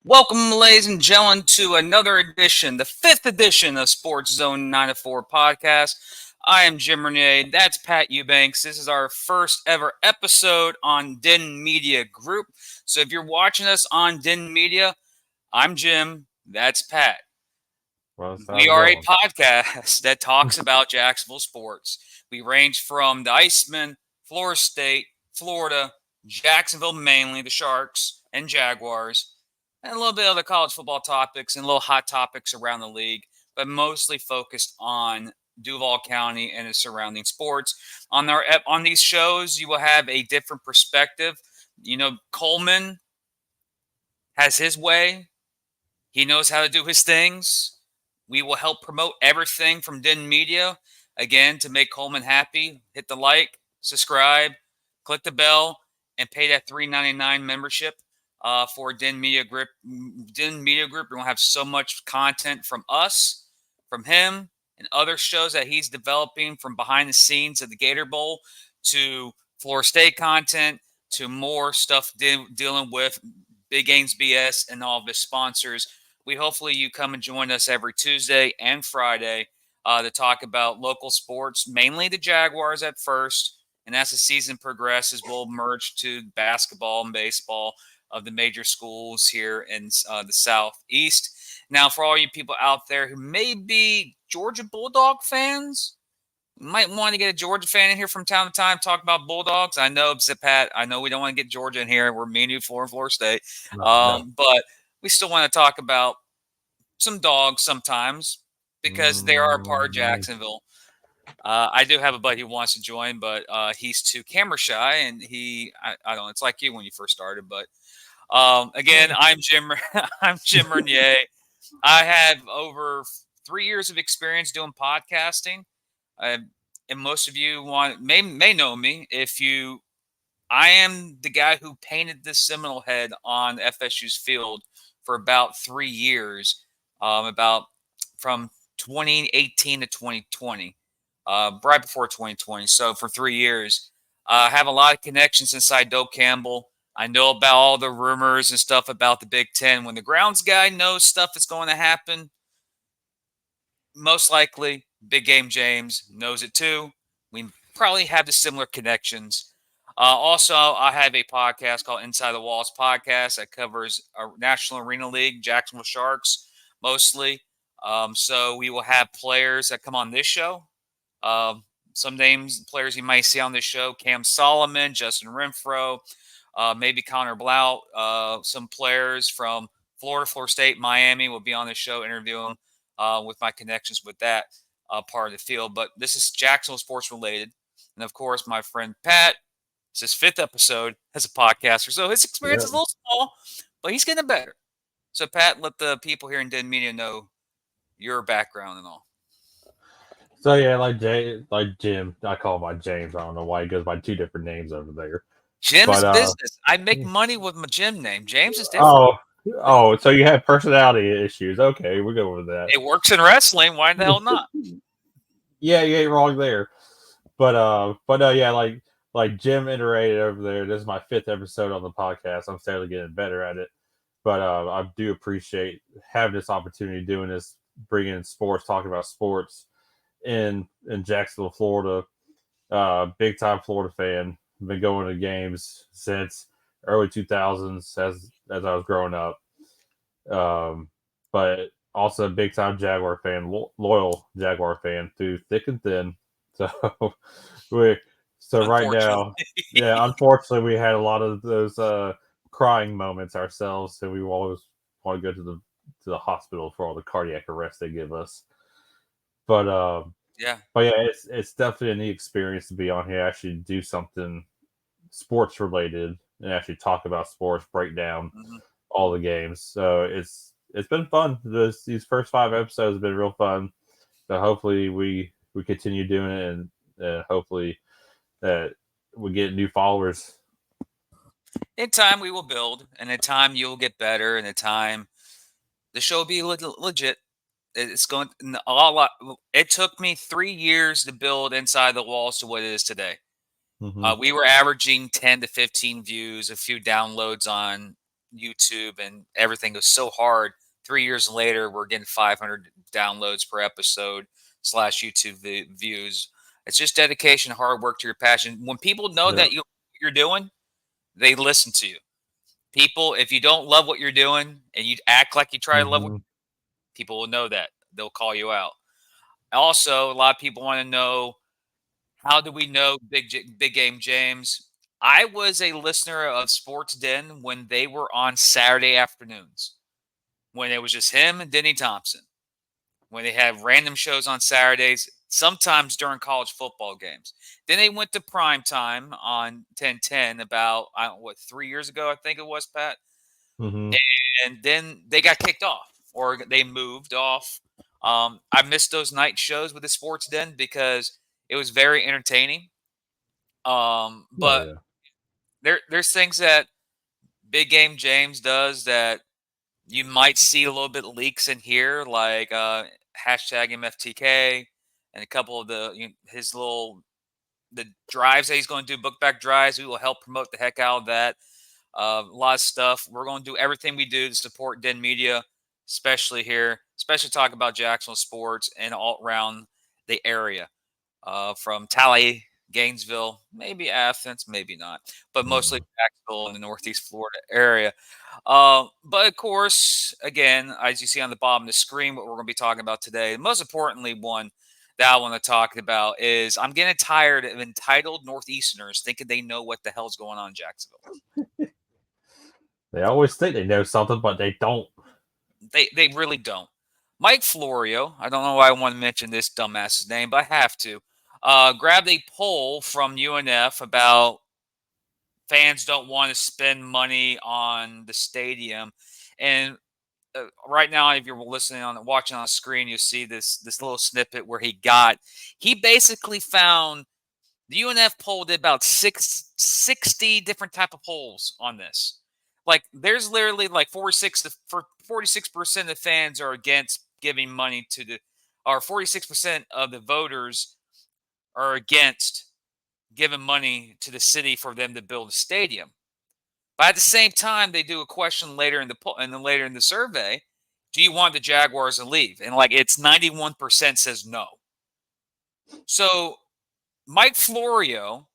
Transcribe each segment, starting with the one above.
Welcome, ladies and gentlemen, to another edition, the fifth edition of Sports Zone 9 to 4 podcast. I am Jim Renier. That's Pat Eubanks. This is our first ever episode on Den Media Group. So if you're watching us on Den Media, I'm Jim. That's Pat. Well, that's We how's it are a going? podcast that talks about Jacksonville sports. We range from the Icemen, Florida State, Florida, Jacksonville mainly, the Sharks and Jaguars, and a little bit of the college football topics and little hot topics around the league, but mostly focused on Duval County and its surrounding sports. On these shows, you will have a different perspective. You know, Coleman has his way. He knows how to do his things. We will help promote everything from Den Media. Again, to make Coleman happy, hit the like, subscribe, click the bell, and pay that $3.99 membership for Den Media Group. Den Media Group. We're gonna have so much content from us, from him, and other shows that he's developing from behind the scenes of the Gator Bowl to Florida State content to more stuff dealing with Big Games BS and all of his sponsors. Hopefully you come and join us every Tuesday and Friday to talk about local sports, mainly the Jaguars at first. And as the season progresses, we'll merge to basketball and baseball of the major schools here in the Southeast. Now, for all you people out there who may be Georgia Bulldog fans, you might want to get a Georgia fan in here from time to time, talk about Bulldogs. I know, Pat, I know we don't want to get Georgia in here. We're me and you, Florida State. No. But we still want to talk about some dogs sometimes because they are a part of Mm, Jacksonville. I do have a buddy who wants to join, but he's too camera shy, and I don't know. It's like you when you first started, but again, I'm Jim. I'm Jim Renier. I have over 3 years of experience doing podcasting, uh, and most of you may know me if you. I am the guy who painted the Seminole head on FSU's field for about 3 years, about from 2018 to 2020, right before 2020. So for 3 years, I have a lot of connections inside Doak Campbell. I know about all the rumors and stuff about the Big Ten. When the grounds guy knows stuff is going to happen, most likely Big Game James knows it too. We probably have the similar connections. Also, I have a podcast called Inside the Walls Podcast that covers our National Arena League, Jacksonville Sharks, mostly. So we will have players that come on this show. Some names, players you might see on this show: Cam Solomon, Justin Renfro, maybe Connor Blount. Some players from Florida State, Miami will be on the show interviewing with my connections with that part of the field. But this is Jacksonville sports related. And of course, my friend Pat, it's his fifth episode as a podcaster. So his experience yeah. is a little small, but he's getting better. So, Pat, let the people here in Den Media know your background and all. So yeah, like Jim. I call him by James. I don't know why he goes by two different names over there. Jim's But business. I make money with my gym name. James is different. oh, oh, so you have personality issues. Okay, we go with that. It works in wrestling. Why the hell not? Yeah, you ain't wrong there. But yeah, like Jim iterated over there. This is my fifth episode on the podcast. I'm steadily getting better at it. But I do appreciate having this opportunity, doing this, bringing in sports, talking about sports in Jacksonville, Florida. Big time Florida fan. Been going to games since early 2000s as I was growing up. But also a big time Jaguar fan, loyal Jaguar fan through thick and thin. So we so right now, Unfortunately. yeah, unfortunately we had a lot of those crying moments ourselves, so we always want to go to the hospital for all the cardiac arrest they give us. But Yeah. but yeah, it's definitely a neat experience to be on here, actually do something sports related and actually talk about sports, break down Mhm. all the games. So it's been fun. These first five episodes have been real fun. So hopefully we continue doing it, and hopefully that we get new followers. In time, we will build, and in time, you'll get better, and in time, the show will be legit. It's going a lot. It took me 3 years to build Inside the Walls to what it is today. Hmm. We were averaging 10 to 15 views, a few downloads on YouTube and everything was so hard. 3 years later, we're getting 500 downloads per episode / YouTube views. It's just dedication, hard work to your passion. When people know Yeah. that you're doing, they listen to you. People, if you don't love what you're doing and you act like you try to love, people will know that. They'll call you out. Also, a lot of people want to know, how do we know Big Game James? I was a listener of Sports Den when they were on Saturday afternoons, when it was just him and Denny Thompson, when they had random shows on Saturdays, sometimes during college football games. Then they went to prime time on 1010 about, 3 years ago, I think it was, Pat. Mm-hmm. And then they got kicked off, or they moved off. I missed those night shows with the Sports Den because it was very entertaining. But there's things that Big Game James does that you might see a little bit leaks in here, like hashtag MFTK and a couple of the drives that he's going to do, book back drives. We will help promote the heck out of that. A lot of stuff. We're going to do everything we do to support Den Media, especially here, especially talk about Jacksonville sports and all around the area, from Tally, Gainesville, maybe Athens, maybe not, but mostly Jacksonville in the Northeast Florida area. But of course, again, as you see on the bottom of the screen, what we're going to be talking about today, most importantly, one that I want to talk about is I'm getting tired of entitled Northeasterners thinking they know what the hell's going on in Jacksonville. They always think they know something, but they don't. They really don't. Mike Florio, I don't know why I want to mention this dumbass's name, but I have to. Grabbed a poll from UNF about fans don't want to spend money on the stadium, and right now, if you're watching on the screen, you see this little snippet where he basically found the UNF poll did about 60 different type of polls on this. Like, there's literally like 46% of the fans are against giving money or 46% of the voters are against giving money to the city for them to build a stadium. But at the same time, they do a question later in the survey: do you want the Jaguars to leave? And like, it's 91% says no. So Mike Florio,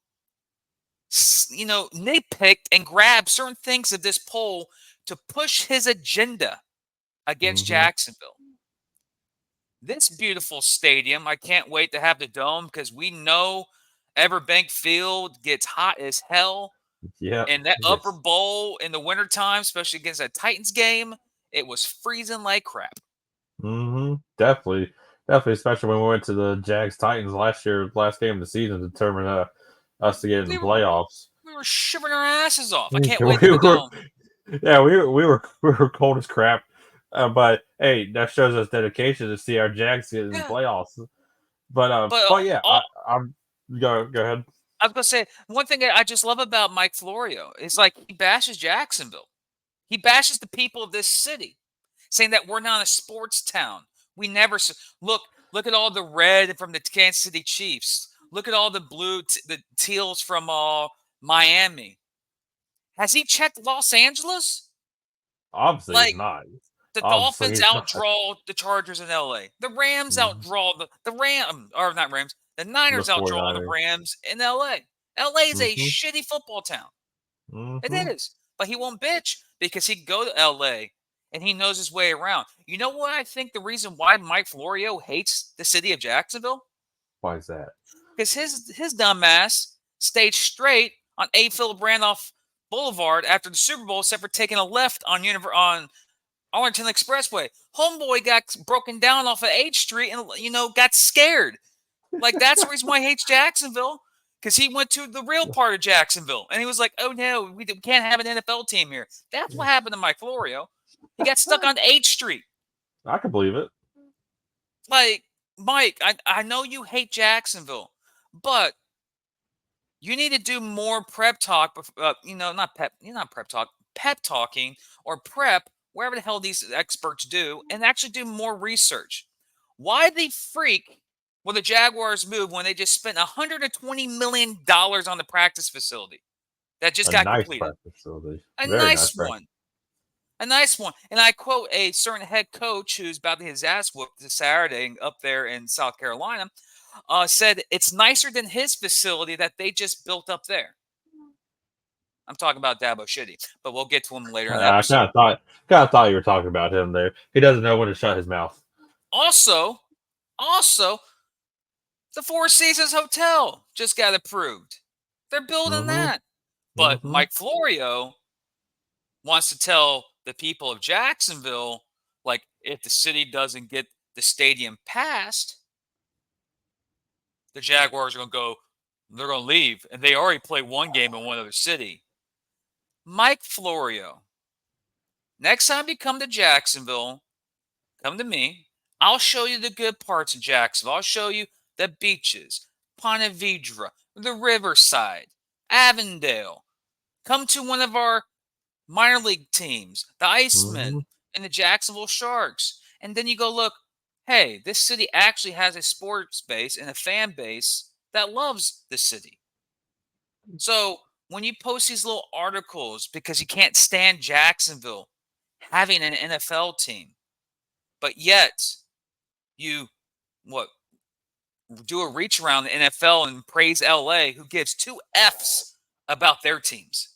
nitpicked and grabbed certain things of this poll to push his agenda against Jacksonville. This beautiful stadium, I can't wait to have the dome, because we know Everbank Field gets hot as hell. Yeah. And that upper bowl in the wintertime, especially against a Titans game, it was freezing like crap. Definitely. Especially when we went to the Jags Titans last game of the season to determine us to get in the playoffs. We were shivering our asses off. I can't wait to go. Yeah, we were cold as crap. But hey, that shows us dedication to see our Jags get in the playoffs. But yeah, I'm go ahead. I was gonna say, one thing I just love about Mike Florio is, like, he bashes Jacksonville. He bashes the people of this city, saying that we're not a sports town. We never look at all the red from the Kansas City Chiefs. Look at all the blue, the teals from Miami. Has he checked Los Angeles? Obviously not. The Dolphins outdraw the Chargers in LA. The Rams outdraw the Rams, or not Rams. The Niners outdraw the Rams in LA. LA is a shitty football town. It is. But he won't bitch, because he'd go to LA and he knows his way around. You know what I think the reason why Mike Florio hates the city of Jacksonville? Why is that? Because his dumb ass stayed straight on A. Philip Randolph Boulevard after the Super Bowl, except for taking a left on Arlington Expressway. Homeboy got broken down off of H Street and, got scared. Like, that's the reason why he hates Jacksonville, because he went to the real part of Jacksonville and he was like, oh no, we can't have an NFL team here. That's what happened to Mike Florio. He got stuck on H Street. I can believe it. Like, Mike, I know you hate Jacksonville, but you need to do more prep talk. Not prep talk, pep talking or prep, wherever the hell these experts do, and actually do more research. Why the freak will the Jaguars move when they just spent $120 million on the practice facility that just got completed? Facility. A nice one. A nice one. And I quote a certain head coach who's about to get his ass whooped this Saturday up there in South Carolina, said it's nicer than his facility that they just built up there. I'm talking about Dabo Shitty, but we'll get to him later in the I episode. kind of thought you were talking about him there. He doesn't know when to shut his mouth. Also, the Four Seasons Hotel just got approved. They're building Mm-hmm. that. But Mm-hmm. Mike Florio wants to tell the people of Jacksonville, like, if the city doesn't get the stadium passed, the Jaguars are going to go, they're going to leave. And they already play one game in one other city. Mike Florio, next time you come to Jacksonville, come to me. I'll show you the good parts of Jacksonville. I'll show you the beaches, Ponte Vedra, the Riverside, Avondale. Come to one of our minor league teams, the Mm-hmm. Icemen and the Jacksonville Sharks. And then you go, look, hey, this city actually has a sports base and a fan base that loves the city. So when you post these little articles because you can't stand Jacksonville having an NFL team, but yet you what do a reach around the NFL and praise LA, who gives two F's about their teams.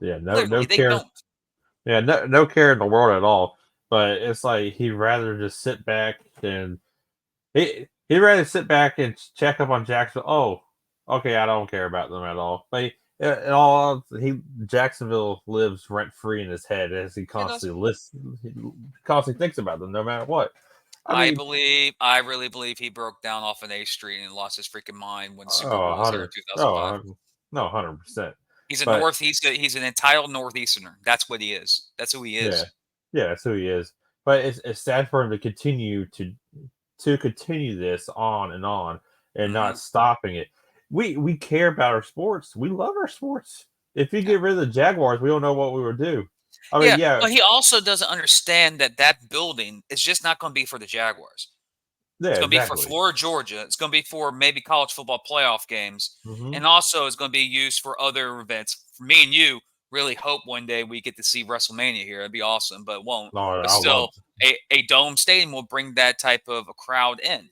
Yeah, no Literally, they care. don't. Yeah, no care in the world at all. But it's like he'd rather just sit back and he'd rather sit back and check up on Jacksonville. Oh, okay, I don't care about them at all. But in all, Jacksonville lives rent free in his head as he It does. constantly he constantly thinks about them, no matter what. I I mean, believe, I really believe he broke down off an A Street and lost his freaking mind when Super oh, Bowl was here in 100, oh, 2005. 100, no, 100%. He's a But Northeast. He's an entitled Northeasterner. That's what he is. That's who he yeah, is. yeah, that's who he is. But it's sad for him to continue to continue this on and Hmm. not stopping it. We care about our sports. We love our sports. If you Yeah. get rid of the Jaguars, we don't know what we would do. I mean, Yeah, yeah, but he also doesn't understand that that building is just not going to be for the Jaguars. It's yeah, going to be for exactly. Florida, Georgia. It's going to be for maybe college football playoff games. Mm-hmm. And also it's going to be used for other events. For me and you really hope one day we get to see WrestleMania here. It'd be awesome, but it won't. No, But I still, love. a dome stadium will bring that type of a crowd in.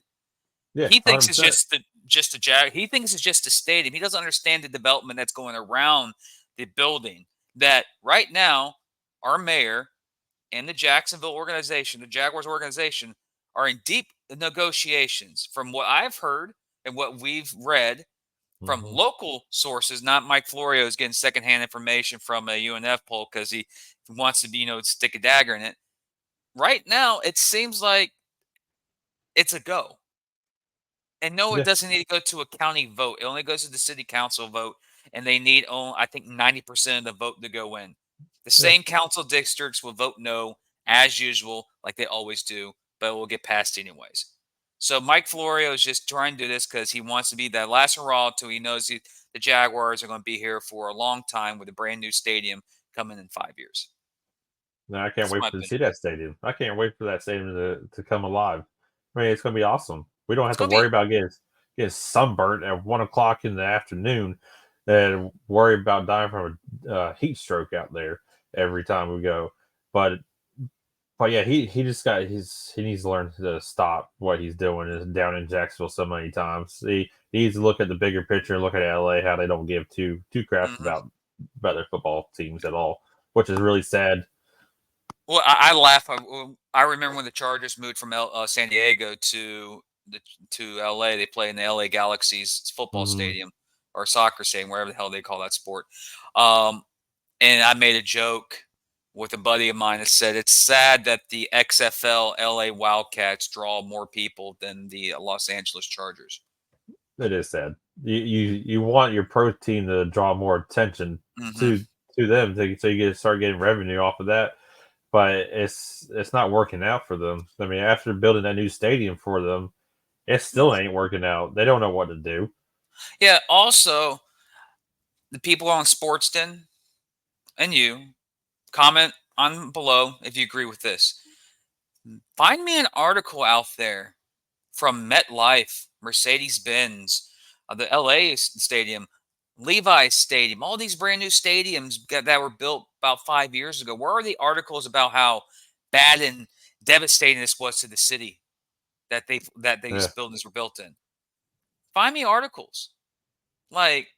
Yeah, He thinks it's 100%. just the Jag. He thinks it's just a stadium. He doesn't understand the development that's going around the building. That right now, our mayor and the Jacksonville organization, the Jaguars organization, are in deep negotiations. From what I've heard and what we've read from Mm-hmm. local sources, not Mike Florio is getting secondhand information from a UNF poll because he wants to be, stick a dagger in it. Right now, it seems like it's a go. And no, it Yeah, doesn't need to go to a county vote. It only goes to the city council vote, and they need, I think, 90% of the vote to go in. The yeah, same council districts will vote no, as usual, like they always do, but it will get passed anyways. So Mike Florio is just trying to do this because he wants to be that last hurrah till he knows the Jaguars are going to be here for a long time with a brand new stadium coming in 5 years. no, I can't That's wait my to see opinion. that stadium. I can't wait for that stadium to come alive. I mean, it's going to be awesome. We don't It's have to going to worry be, about getting sunburnt at 1 o'clock in the afternoon and worry about dying from a heat stroke out there every time we go. But yeah, he just he needs to learn to stop what he's doing is down in Jacksonville so many times. He needs to look at the bigger picture, look at LA, how they don't give two craps mhm. about their football teams at all, which is really sad. Well, I laugh. I remember when the Chargers moved from San Diego to LA. They play in the LA Galaxy's football Mm-hmm. stadium or soccer stadium, wherever the hell they call that sport. Um, and I made a joke with a buddy of mine that said it's sad that the XFL LA Wildcats draw more people than the Los Angeles Chargers. It is sad. You want your pro team to draw more attention Hmm. to them, so you get start getting revenue off of that. But it's not working out for them. I mean, after building that new stadium for them, it still ain't working out. They don't know what to do. Yeah. Also, the people on Sportsden and you comment on below if you agree with this. Find me an article out there from MetLife, Mercedes Benz, the LA stadium, Levi's Stadium, all these brand new stadiums that were built about 5 years ago. Where are the articles about how bad and devastating this was to the city that these Yeah. buildings were built in? Find me articles. Like,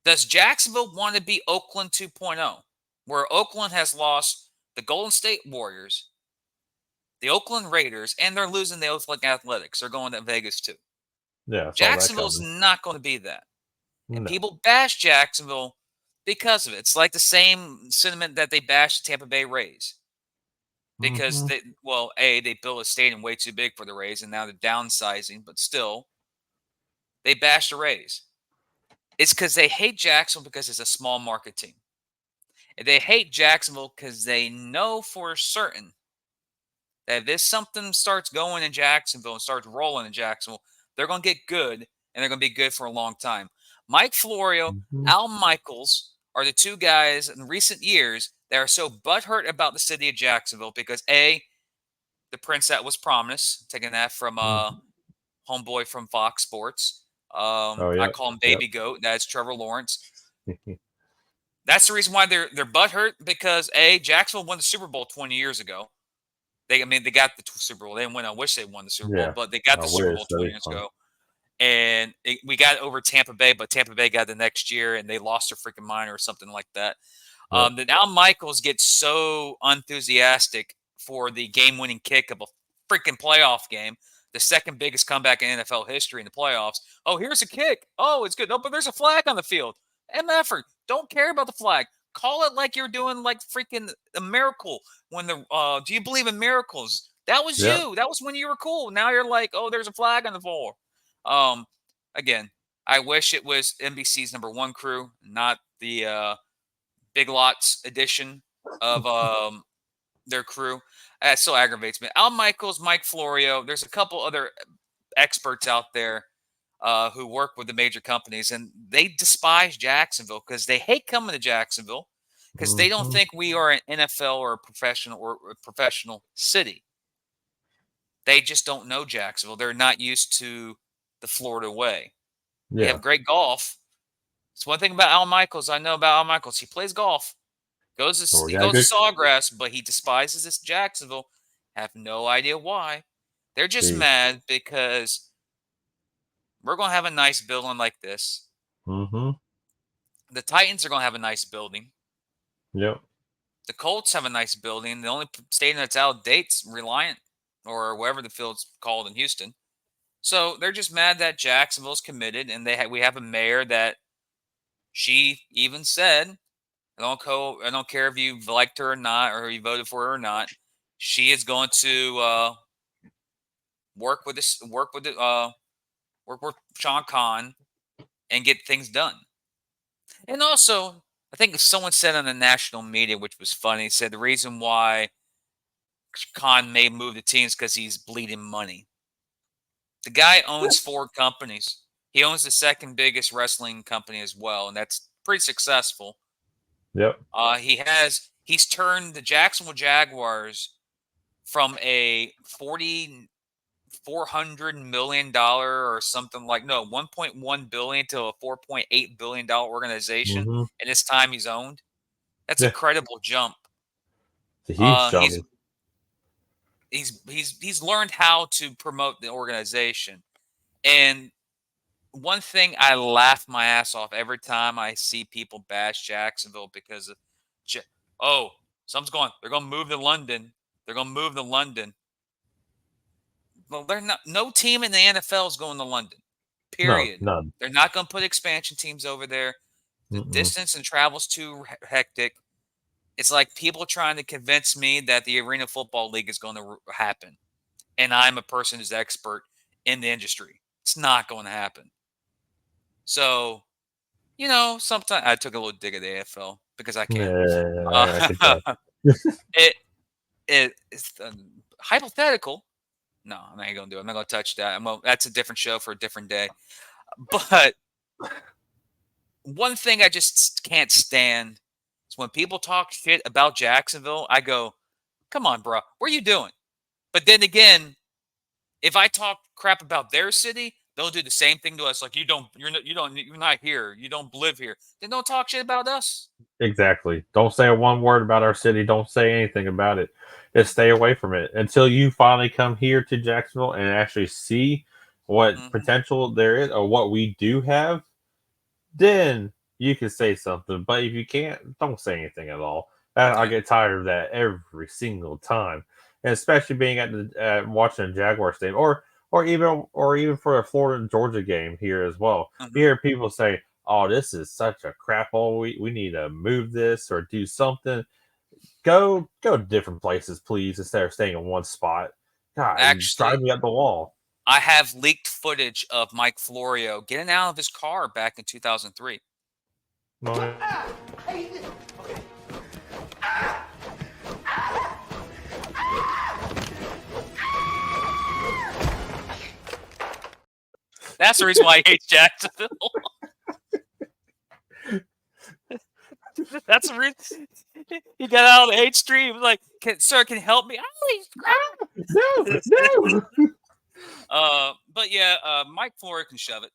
does Jacksonville want to be Oakland 2.0, where Oakland has lost the Golden State Warriors, the Oakland Raiders, and they're losing the Oakland Athletics? They're going to Vegas too. Yeah, I saw that Jacksonville's coming. not going to be that. And No. people bash Jacksonville because of it. It's like the same sentiment that they bashed the Tampa Bay Rays. Because they built a stadium way too big for the Rays, and now they're downsizing, but still, they bash the Rays. It's because they hate Jacksonville because it's a small market team. And they hate Jacksonville because they know for certain that if this something starts going in Jacksonville and starts rolling in Jacksonville, they're going to get good, and they're going to be good for a long time. Mike Florio, Al Michaels are the two guys in recent years that are so butthurt about the city of Jacksonville because A, the prince that was promised, taking that from homeboy from Fox Sports. I call him Baby Goat. That's Trevor Lawrence. That's the reason why they're butthurt, because A, Jacksonville won the Super Bowl 20 years ago. They got the Super Bowl. They didn't win. I wish they won the Super Bowl, but they got the Super Bowl 20 years ago. And we got over Tampa Bay, but Tampa Bay got the next year, and they lost their freaking mind or something like that. Then Al Michaels gets so enthusiastic for the game-winning kick of a freaking playoff game, the second biggest comeback in NFL history in the playoffs. Oh, here's a kick. Oh, it's good. No, but there's a flag on the field. MFer, don't care about the flag. Call it like you're doing like freaking a miracle. When do you believe in miracles? That was you. That was when you were cool. Now you're like, oh, there's a flag on the floor. Again, I wish it was NBC's number one crew, not the Big Lots edition of their crew. That still aggravates me. Al Michaels, Mike Florio. There's a couple other experts out there who work with the major companies, and they despise Jacksonville because they hate coming to Jacksonville because they don't think we are an NFL or a professional city. They just don't know Jacksonville. They're not used to the Florida way. Yeah. We have great golf. It's one thing about Al Michaels. I know about Al Michaels. He plays golf. He goes to Sawgrass, but he despises this Jacksonville. Have no idea why. They're just mad because we're going to have a nice building like this. The Titans are going to have a nice building. Yep. The Colts have a nice building. The only stadium that's out of date's Reliant, or whatever the field's called in Houston. So they're just mad that Jacksonville's committed, and we have a mayor that she even said, I don't care if you liked her or not, or you voted for her or not. She is going to work with Sean Khan and get things done. And also, I think someone said on the national media, which was funny, said the reason why Khan may move the teams because he's bleeding money. The guy owns 4 companies. He owns the second biggest wrestling company as well, and that's pretty successful. Yep. He's turned the Jacksonville Jaguars from a $400 million or something like $1.1 billion to a $4.8 billion organization in his time he's owned. That's a credible jump. It's a huge jump. He's learned how to promote the organization. And one thing I laugh my ass off every time I see people bash Jacksonville because of, something's going. They're going to move to London. They're going to move to London. Well, they're not. No team in the NFL is going to London. Period. No, none. They're not going to put expansion teams over there. The distance and travel's too hectic. It's like people trying to convince me that the Arena Football League is going to happen, and I'm a person who's expert in the industry. It's not going to happen. So, sometimes I took a little dig at the AFL because I can. It's hypothetical. No, I'm not going to do it. I'm not going to touch that. That's a different show for a different day. But one thing I just can't stand is when people talk shit about Jacksonville, I go, come on, bro. What are you doing? But then again, if I talk crap about their city, They'll do the same thing to us. Like you're not here. You don't live here. Then don't talk shit about us. Exactly. Don't say one word about our city. Don't say anything about it. Just stay away from it until you finally come here to Jacksonville and actually see what Hmm. potential there is or what we do have. Then you can say something. But if you can't, don't say anything at all. I Yeah. get tired of that every single time, and especially being watching a Jaguars game or even for a Florida Georgia game here as well. You Hmm. hear people say, "Oh, this is such a crap hole. We need to move this or do something." Go to different places, please, instead of staying in one spot. God, you drive Actually, me up the wall. I have leaked footage of Mike Florio getting out of his car back in 2003. No, That's the reason why he hates Jacksonville. That's the reason he got out of the H street. He was like, "Sir, can you help me?" Oh, no, no. but yeah, Mike Florio can shove it.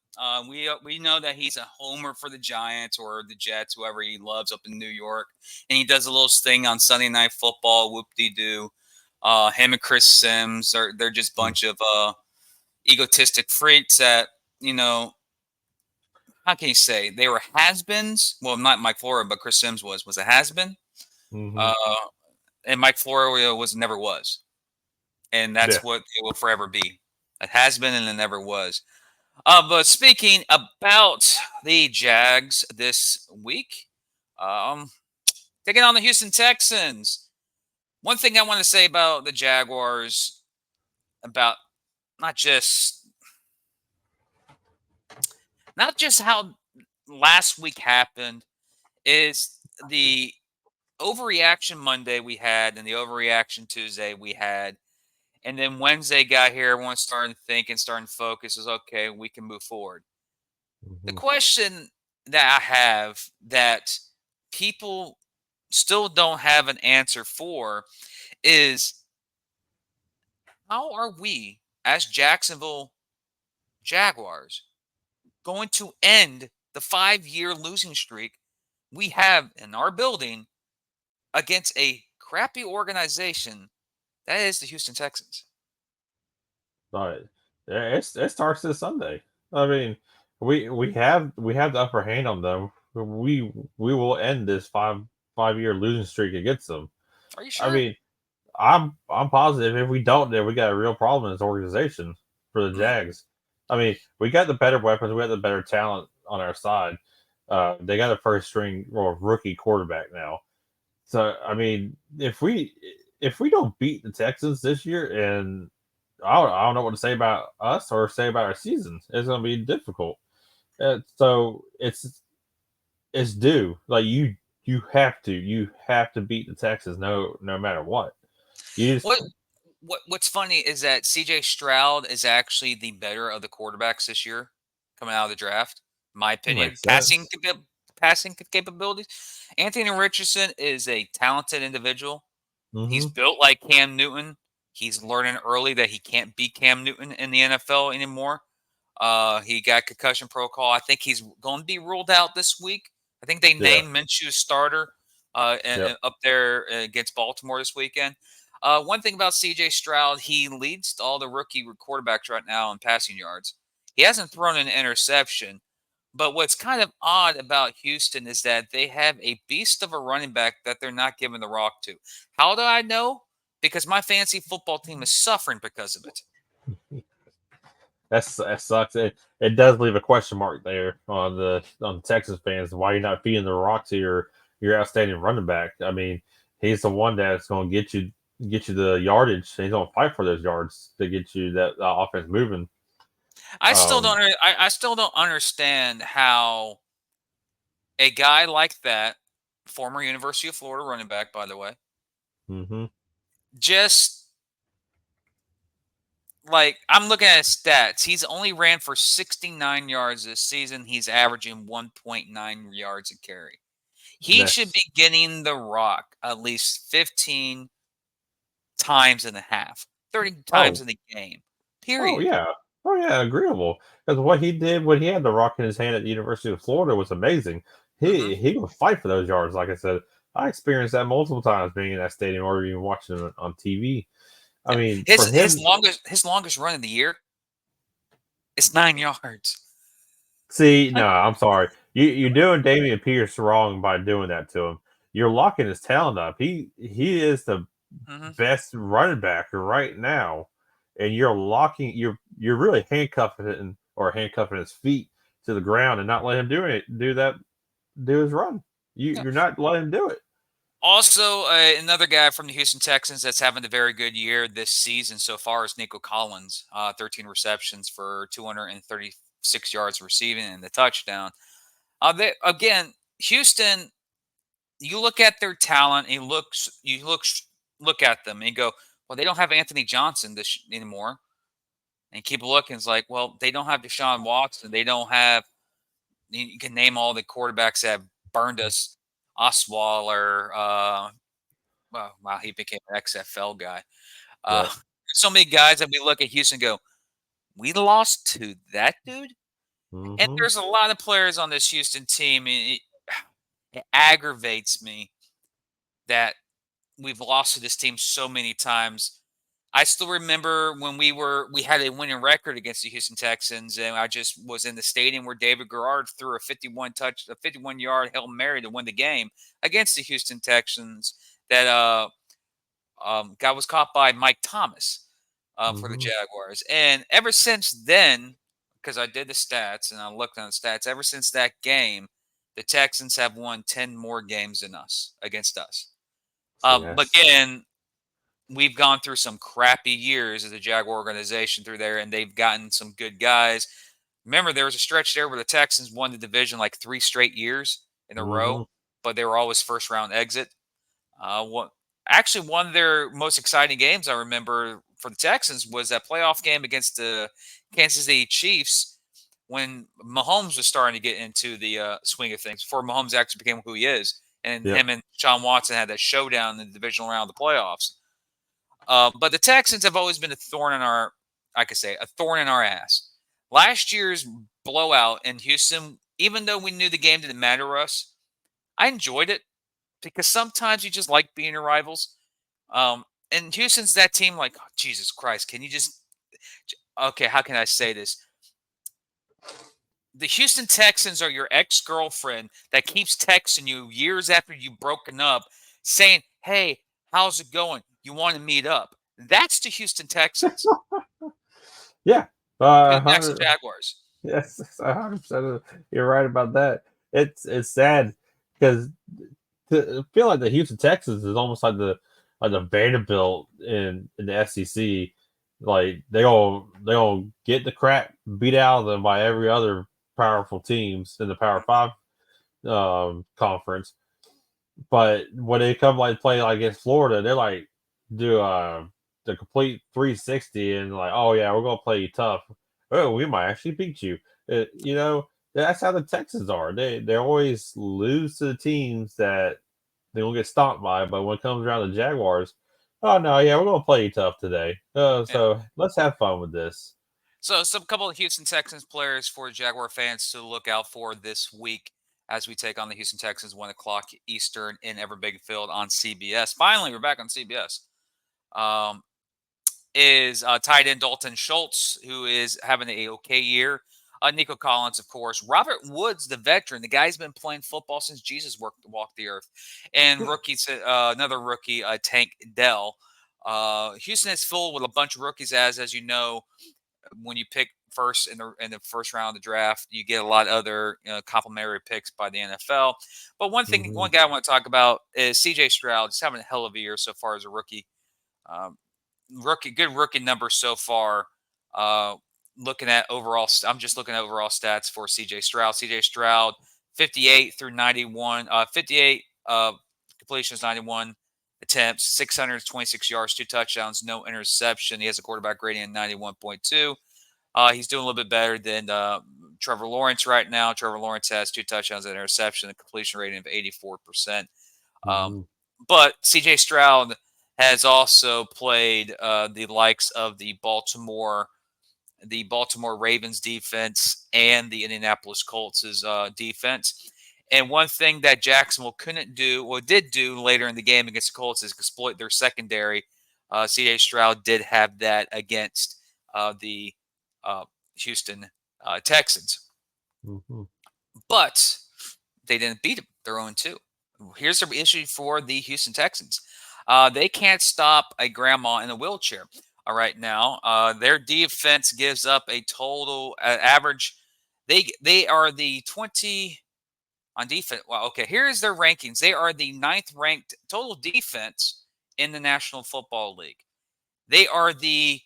We know that he's a homer for the Giants or the Jets, whoever he loves up in New York, and he does a little thing on Sunday Night Football. Whoop de doo. Him and Chris Sims they're just a bunch of egotistic freaks that you know. How can you say they were has-beens? Well, not Mike Florio, but Chris Sims was a has-been, Hmm. uh, and Mike Florio never was, and Yeah. that's what it will forever be. It has been and it never was. But speaking about the Jags this week, um, taking on the Houston Texans. One thing I want to say about the Jaguars, about not just not just how last week happened, is the overreaction Monday we had and the overreaction Tuesday we had. And then Wednesday got here, everyone's starting to think and starting to focus is okay, we can move forward. The Hmm. question that I have that people still don't have an answer for is how are we, as Jacksonville Jaguars, going to end the 5-year losing streak we have in our building against a crappy organization that is the Houston Texans? But yeah, it starts this Sunday. I mean, we have the upper hand on them. We will end this five year losing streak against them. Are you I sure? mean, I'm positive if we don't, then we got a real problem in this organization for the Mm, Jags. I mean, we got the better weapons, we got the better talent on our side. They got a first string or rookie quarterback now. So I mean, if we don't beat the Texans this year, and I don't know what to say about us or say about our season, it's going to be difficult. So it's due. Like you have to beat the Texans no matter what. You just what what's funny is that CJ Stroud is actually the better of the quarterbacks this year coming out of the draft, in my opinion. makes sense. Passing capabilities. Anthony Richardson is a talented individual. He's Hmm. built like Cam Newton. He's learning early that he can't be Cam Newton in the NFL anymore. He got concussion protocol. I think he's going to be ruled out this week. I think they Yeah. named Minshew starter Yep. up there against Baltimore this weekend. One thing about CJ Stroud, he leads all the rookie quarterbacks right now in passing yards. He hasn't thrown an interception, but what's kind of odd about Houston is that they have a beast of a running back that they're not giving the rock to. How do I know? Because my fantasy football team is suffering because of it. That sucks. It does leave a question mark there on the Texas fans. Why you're not feeding the rock to your outstanding running back? I mean, he's the one that's going to get you the yardage. He's going to fight for those yards to get you that offense moving. Um, I still don't understand how a guy like that, former University of Florida running back, by the way, hmm just like I'm looking at his stats. He's only ran for 69 yards this season. He's averaging 1.9 yards a carry. He should that's be getting the rock at least 15 times and a half, 30 times oh in the game. oh Period. yeah Oh yeah, agreeable. Because what he did when he had the rock in his hand at the University of Florida was amazing. Hmm. He would fight for those yards. Like I said, I experienced that multiple times being in that stadium or even watching it on TV. I mean, His for him, longest run of the year is 9 yards. see, no, I'm sorry. You're doing Damian Pierce wrong by doing that to him. You're locking his talent up. He is the Hmm. best running back right now, and you're really handcuffing it or handcuffing his feet to the ground and not letting him do his run. You're not letting him do it. Also, another guy from the Houston Texans that's having a very good year this season so far is Nico Collins. 13 receptions for 236 yards receiving and the touchdown. Again, Houston. You look at their talent. And look at them and you go, well, they don't have Anthony Johnson anymore. And keep looking. It's like, well, they don't have Deshaun Watson. They don't have. You can name all the quarterbacks that have burned us. Osweiler, well, wow, he became an XFL guy. Uh, Yep. so many guys that we look at Houston and go, we lost to that dude? And Hmm. there's a lot of players on this Houston team. And it aggravates me that we've lost to this team so many times. I still remember when we had a winning record against the Houston Texans, and I just was in the stadium where David Garrard threw a 51-yard Hail Mary to win the game against the Houston Texans. That guy was caught by Mike Thomas for the Hmm. Jaguars. And ever since then, because I did the stats and I looked on the stats, ever since that game, the Texans have won 10 more games than us against us. But Yes. again, we've gone through some crappy years as a Jaguar organization through there, and they've gotten some good guys. Remember, there was a stretch there where the Texans won the division like 3 straight years in a Hmm. row, but they were always first round exit. What actually one of their most exciting games I remember for the Texans was that playoff game against the Kansas City Chiefs when Mahomes was starting to get into the swing of things before Mahomes actually became who he is, and Yep. him and Sean Watson had that showdown in the divisional round of the playoffs. But the Texans have always been a thorn in our, I could say, a thorn in our ass. Last year's blowout in Houston, even though we knew the game didn't matter to us, I enjoyed it because sometimes you just like being your rivals. And Houston's that team like, oh, Jesus Christ, can you just, okay, how can I say this? The Houston Texans are your ex girlfriend that keeps texting you years after you've broken up saying, hey, how's it going? You want to meet up. That's the Houston Texans. Yeah. To the Jackson 100. Jaguars. Yes. 100%. You're right about that. It's sad because I feel like the Houston Texans is almost like the Vanderbilt in the SEC. Like they gonna get the crap beat out of them by every other powerful teams in the Power Five conference. But when they come like play like against Florida, they're like do the complete 360 and like, oh yeah, we're gonna play you tough. Oh, we might actually beat you. You know, that's how the Texans are. They always lose to the teams that they will get stomped by. But when it comes around the Jaguars, oh no, yeah, we're gonna play you tough today. Yeah. So let's have fun with this. So, some couple of Houston Texans players for Jaguar fans to look out for this week as we take on the Houston Texans 1 o'clock Eastern in Everbig Field on CBS. Finally, we're back on CBS. Um, is tight end Dalton Schultz, who is having a okay year. Nico Collins, of course. Robert Woods, the veteran, the guy's been playing football since Jesus walked the earth. And another rookie, Tank Dell. Houston is full with a bunch of rookies, as you know, when you pick first in the first round of the draft, you get a lot of other complimentary picks by the NFL. But Hmm. one guy I want to talk about is C.J. Stroud. He's having a hell of a year so far as a rookie. Um, good rookie numbers so far. Uh, looking at overall, I'm just looking at overall stats for C.J. Stroud. C.J. Stroud, 58 through 91, 58 completions, 91 attempts, 626 yards, 2 touchdowns, no interception. He has a quarterback rating of 91.2. He's doing a little bit better than Trevor Lawrence right now. Trevor Lawrence has 2 touchdowns and interception, a completion rating of 84%. Um, Hmm. but CJ Stroud has also played the likes of the Baltimore the Baltimore Ravens defense and the Indianapolis Colts' defense. And one thing that Jacksonville couldn't do, well, did do later in the game against the Colts, is exploit their secondary. C.J. Stroud did have that against the Houston Texans. Mm-hmm. But they didn't beat them. They're 0-2. Here's the issue for the Houston Texans. They can't stop a grandma in a wheelchair right now. Their defense gives up a total average. They are the 20 on defense. Well, okay, here's their rankings. They are the 9th ranked total defense in the National Football League. They are the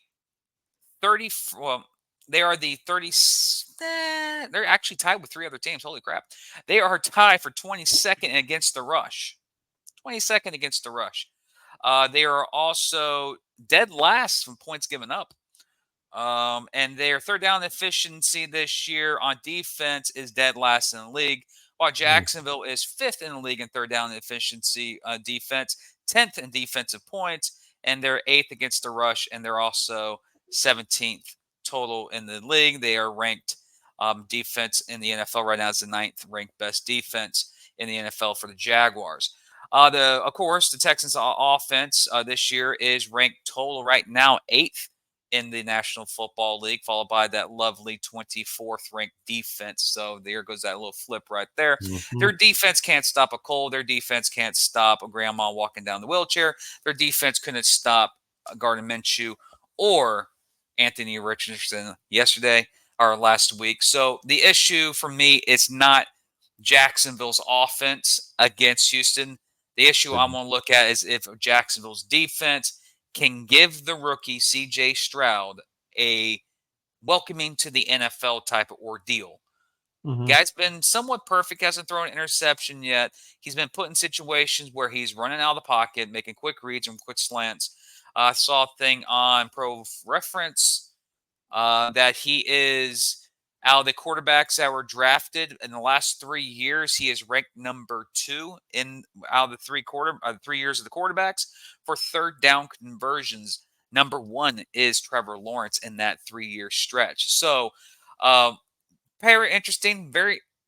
30. Well, they are the 30. They're actually tied with 3 other teams. Holy crap! They are tied for 22nd against the rush. 22nd against the rush. They are also dead last from points given up. And their third down efficiency this year on defense is dead last in the league, while Jacksonville is 5th in the league in third down efficiency defense, 10th in defensive points, and they're 8th against the rush, and they're also 17th total in the league. They are ranked defense in the NFL right now as the 9th ranked best defense in the NFL for the Jaguars. Of course, the Texans' offense this year is ranked total right now 8th in the National Football League, followed by that lovely 24th ranked defense. So there goes that little flip right there. Mm-hmm. Their defense can't stop a cold. Their defense can't stop a grandma walking down the wheelchair. Their defense couldn't stop Gardner Minshew or Anthony Richardson yesterday or last week. So the issue for me is not Jacksonville's offense against Houston. The issue I'm going to look at is if Jacksonville's defense can give the rookie C.J. Stroud a welcoming to the NFL type of ordeal. Mm-hmm. Guy's been somewhat perfect, hasn't thrown an interception yet. He's been put in situations where he's running out of the pocket, making quick reads and quick slants. I saw a thing on Pro Reference that he is, out of the quarterbacks that were drafted in the last 3 years, he is ranked number 2 out of the 3 years of the quarterbacks for third down conversions. Number 1 is Trevor Lawrence in that 3-year stretch. So, very interesting,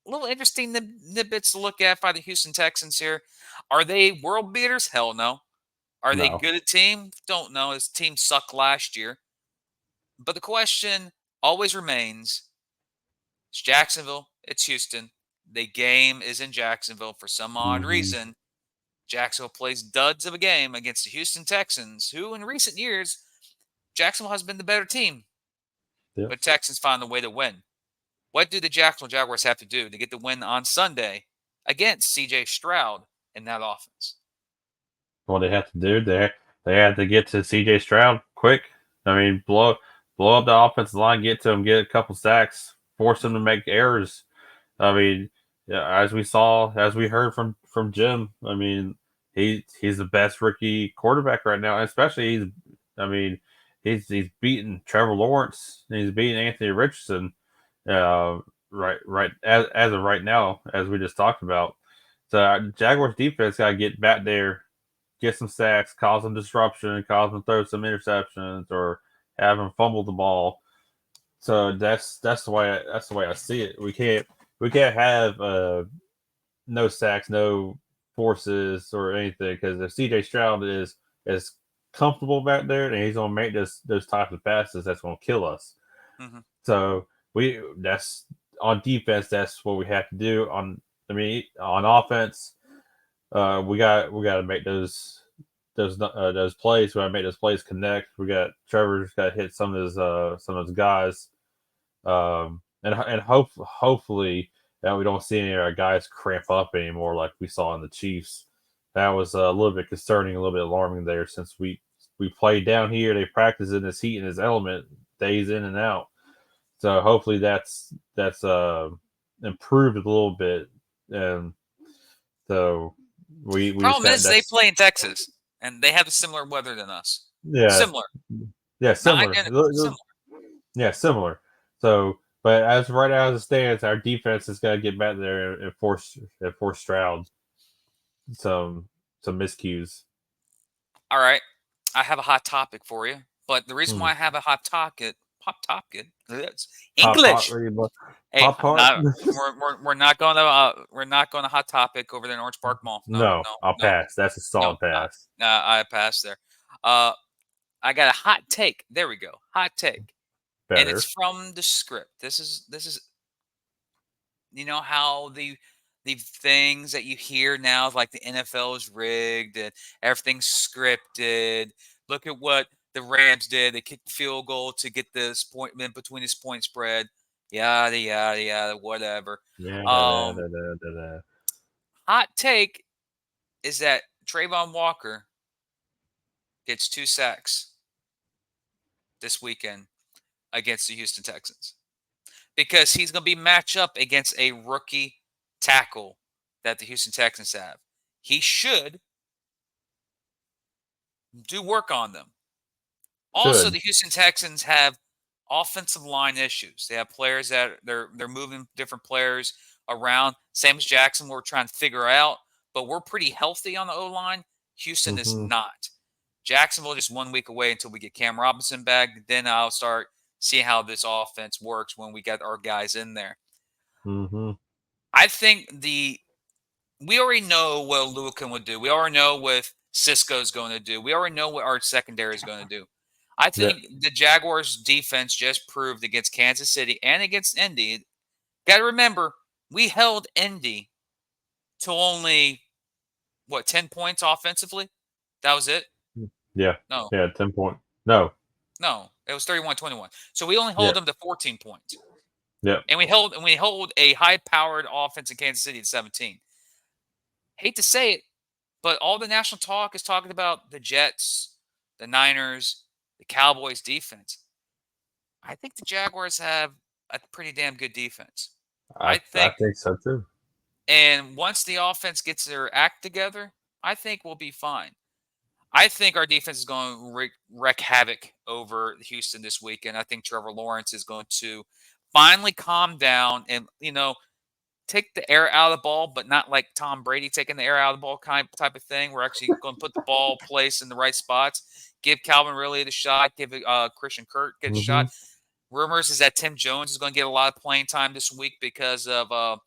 little interesting tidbits to look at by the Houston Texans here. Are they world beaters? Hell no. Are they good at team? Don't know. His team sucked last year. But the question always remains, it's Jacksonville, it's Houston. The game is in Jacksonville for some odd reason. Jacksonville plays duds of a game against the Houston Texans, who in recent years, Jacksonville has been the better team. Yep. But Texans find a way to win. What do the Jacksonville Jaguars have to do to get the win on Sunday against C.J. Stroud in that offense? What they have to do, they have to get to C.J. Stroud quick. I mean, blow up the offensive line, get to him, get a couple sacks, force him to make errors. I mean, yeah, as we heard from Jim, I mean, he's the best rookie quarterback right now, especially he's beaten Trevor Lawrence and he's beaten Anthony Richardson, right as of right now, as we just talked about. So Jaguars defense got to get back there, get some sacks, cause some disruption, cause them throw some interceptions, or have them fumble the ball. So that's the way I see it. We can't have no sacks, no forces or anything, because if C.J. Stroud is comfortable back there and he's gonna make those types of passes, that's gonna kill us. Mm-hmm. So that's on defense. That's what we have to do. On offense, we got to make those plays. We got to make those plays connect. We got Trevor's got to hit some of those guys, and hopefully that we don't see any of our guys cramp up anymore like we saw in the Chiefs. That was a little bit concerning, a little bit alarming there, since we played down here. They practice in this heat and this element days in and out. So hopefully that's improved a little bit, and so we problem is they play in Texas and they have a similar weather than us. Yeah, similar. Yeah, similar. So, but right now as it stands, our defense has got to get back there and force Stroud some miscues. All right, I have a hot topic for you, but the reason why I have a hot topic Hot topic. It's Hot English. pot, Hey, Pop Tart. we're not going to hot topic over there in Orange Park Mall. No, No, no, I'll no, pass. That's a no. solid pass. I passed there. I got a hot take. There we go. Hot take. And Better. it's from the script. This is how the things that you hear now, like the NFL is rigged and everything's scripted. Look at what the Rams did. They kicked the field goal to get this point in between this point spread. Yada yada yada, whatever. Yeah. Hot take is that Trayvon Walker gets 2 sacks this weekend against the Houston Texans because he's going to be matched up against a rookie tackle that the Houston Texans have. He should do work on them. Also, the Houston Texans have offensive line issues. They have players that they're moving different players around. Same as Jackson, we're trying to figure out, but we're pretty healthy on the O-line. Houston is not. Jacksonville just 1 week away until we get Cam Robinson back. Then I'll start seeing how this offense works when we get our guys in there. I think we already know what Lucan would do. We already know what Cisco's going to do. We already know what our secondary is going to do. I think the Jaguars defense just proved against Kansas City and against Indy. Got to remember, we held Indy to only, 10 points offensively? That was it? Yeah. No. Yeah, 10 points. No, it was 31-21. So we only hold them to 14 points. Yeah. And we hold a high-powered offense in Kansas City at 17. Hate to say it, but all the national talk is talking about the Jets, the Niners, the Cowboys defense. I think the Jaguars have a pretty damn good defense. I think so too. And once the offense gets their act together, I think we'll be fine. I think our defense is going to wreak havoc over Houston this weekend. I think Trevor Lawrence is going to finally calm down and, take the air out of the ball, but not like Tom Brady taking the air out of the ball type of thing. We're actually going to put the ball placed in the right spots. Give Calvin Ridley the shot. Give Christian Kirk a shot. Rumors is that Tim Jones is going to get a lot of playing time this week because of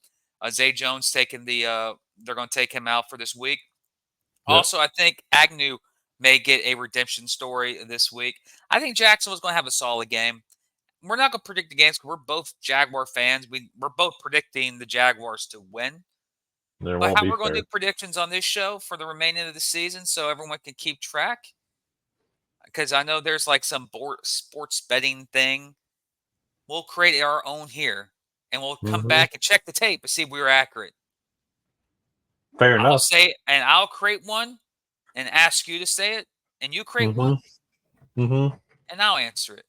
Zay Jones taking they're going to take him out for this week. Yep. Also, I think Agnew may get a redemption story this week. I think Jacksonville's going to have a solid game. We're not going to predict the games because we're both Jaguar fans. We're both predicting the Jaguars to win. But how we're going to do predictions on this show for the remaining of the season so everyone can keep track? Because I know there's like some sports betting thing. We'll create our own here, and we'll come back and check the tape and see if we were accurate. Fair enough. I'll create one and ask you to say it, and you create one, and I'll answer it.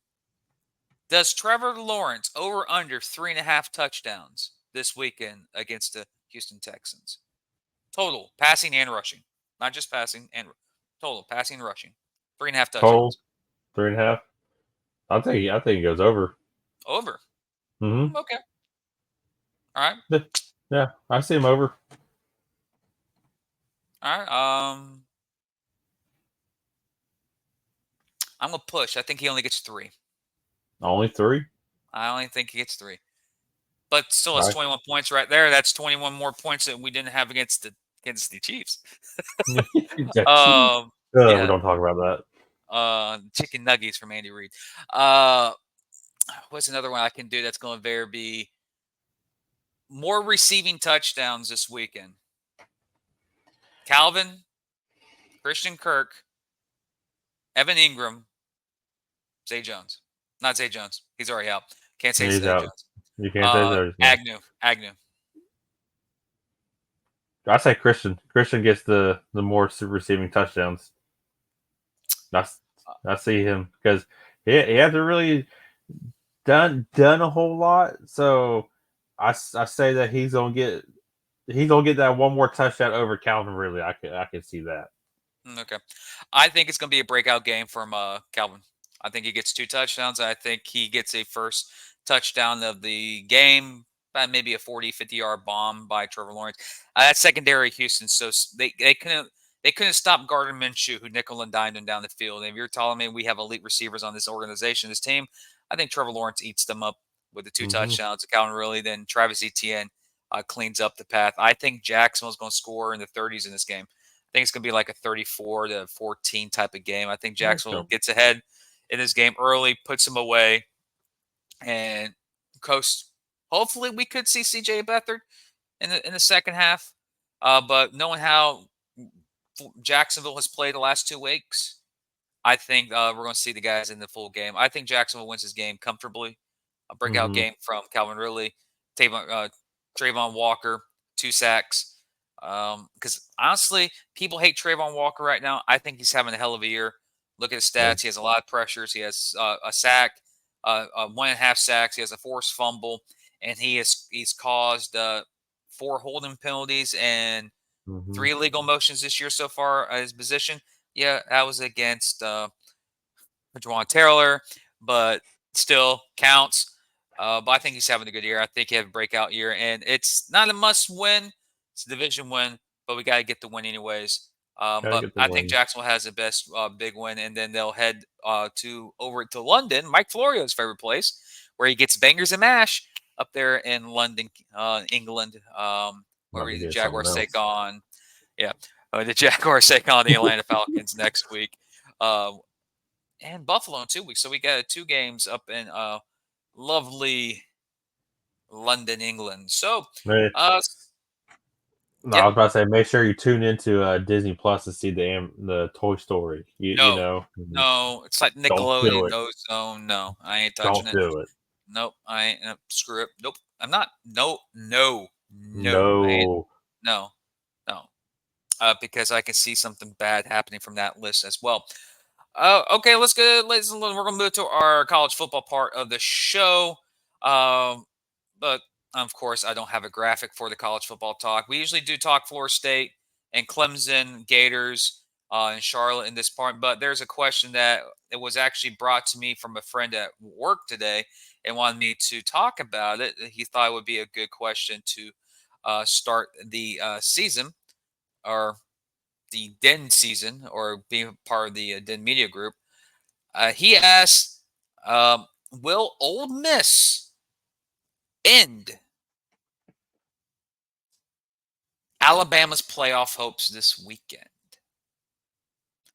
Does Trevor Lawrence over under 3.5 touchdowns this weekend against the Houston Texans? Total passing and rushing, not just passing and total passing and rushing. 3.5 touchdowns. Total 3.5. I think it goes over. Over. Okay. All right. Yeah, I see him over. All right. I'm gonna push. I think he only gets 3. Only 3? I only think he gets 3. But still, it's 21 points right there. That's 21 more points that we didn't have against the Chiefs. We don't talk about that. Chicken nuggets from Andy Reid. What's another one I can do that's going to be more receiving touchdowns this weekend? Calvin, Christian Kirk, Evan Ingram, Zay Jones. Not Zay Jones. He's already out. Can't say Zay Jones. You can't say Agnew. Agnew. I say Christian. Christian gets the more receiving touchdowns. I see him because he hasn't really done a whole lot. So I say that he's gonna get that one more touchdown over Calvin Ridley. I can see that. Okay, I think it's gonna be a breakout game from Calvin. I think he gets 2 touchdowns. I think he gets a first touchdown of the game, maybe a 40, 50-yard bomb by Trevor Lawrence. That secondary Houston, so they couldn't They couldn't stop Gardner Minshew, who nickel and dimed him down the field. And if you're telling me we have elite receivers on this organization, this team, I think Trevor Lawrence eats them up with the 2 touchdowns to Calvin Ridley. Then Travis Etienne cleans up the path. I think Jacksonville's going to score in the 30s in this game. I think it's going to be like a 34-14 type of game. I think Jacksonville gets ahead in this game early, puts them away, and coast. Hopefully, we could see C.J. Beathard in the second half. But knowing how Jacksonville has played the last 2 weeks, I think we're going to see the guys in the full game. I think Jacksonville wins this game comfortably. A breakout game from Calvin Ridley, Trayvon Walker, 2 sacks. Because honestly, people hate Trayvon Walker right now. I think he's having a hell of a year. Look at his stats. He has a lot of pressures. He has a sack, 1.5 sacks. He has a forced fumble, and he's caused 4 holding penalties and 3 illegal motions this year so far at his position. Yeah, that was against Juwan Taylor, but still counts. But I think he's having a good year. I think he had a breakout year, and it's not a must-win. It's a division win, but we got to get the win anyways. But I think Jacksonville has the best big win, and then they'll head over to London, Mike Florio's favorite place, where he gets bangers and mash up there in London, England, where the Jaguars take on. Yeah, the Jaguars take on the Atlanta Falcons next week, and Buffalo in 2 weeks. So we got 2 games up in lovely London, England. So, I was about to say, make sure you tune into Disney Plus to see the Toy Story. You know, no, it's like Nickelodeon. No, I ain't touching it. Don't do it. Nope, I ain't. Screw it. Nope, I'm not. No. Because I can see something bad happening from that list as well. Okay, let's go, ladies and gentlemen. We're going to move to our college football part of the show. But of course, I don't have a graphic for the college football talk. We usually do talk Florida State and Clemson, Gators, and Charlotte in this part. But there's a question that it was actually brought to me from a friend at work today and wanted me to talk about it. He thought it would be a good question to start the season, or the Den season, or being part of the Den Media Group. He asked, will Ole Miss end Alabama's playoff hopes this weekend?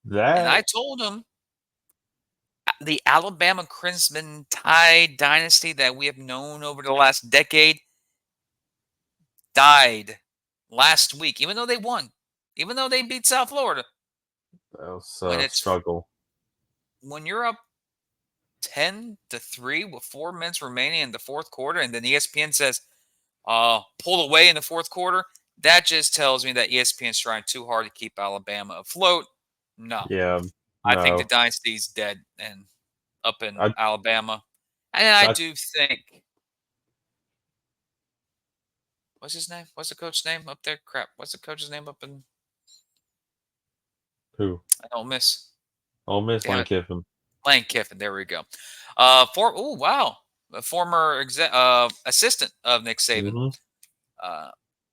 And I told him the Alabama Crimson Tide dynasty that we have known over the last decade died last week, even though they won. Even though they beat South Florida. That was a struggle. When you're up 10-3 with 4 minutes remaining in the fourth quarter, and then ESPN says, pulled away in the fourth quarter, that just tells me that ESPN's trying too hard to keep Alabama afloat. No. Yeah. I think the dynasty's dead and up in Alabama. And I do think... What's his name? What's the coach's name up there? Crap. What's the coach's name up in... Who? Ole Miss. Ole Miss, Lane Kiffin. Lane Kiffin, there we go. A former assistant of Nick Saban.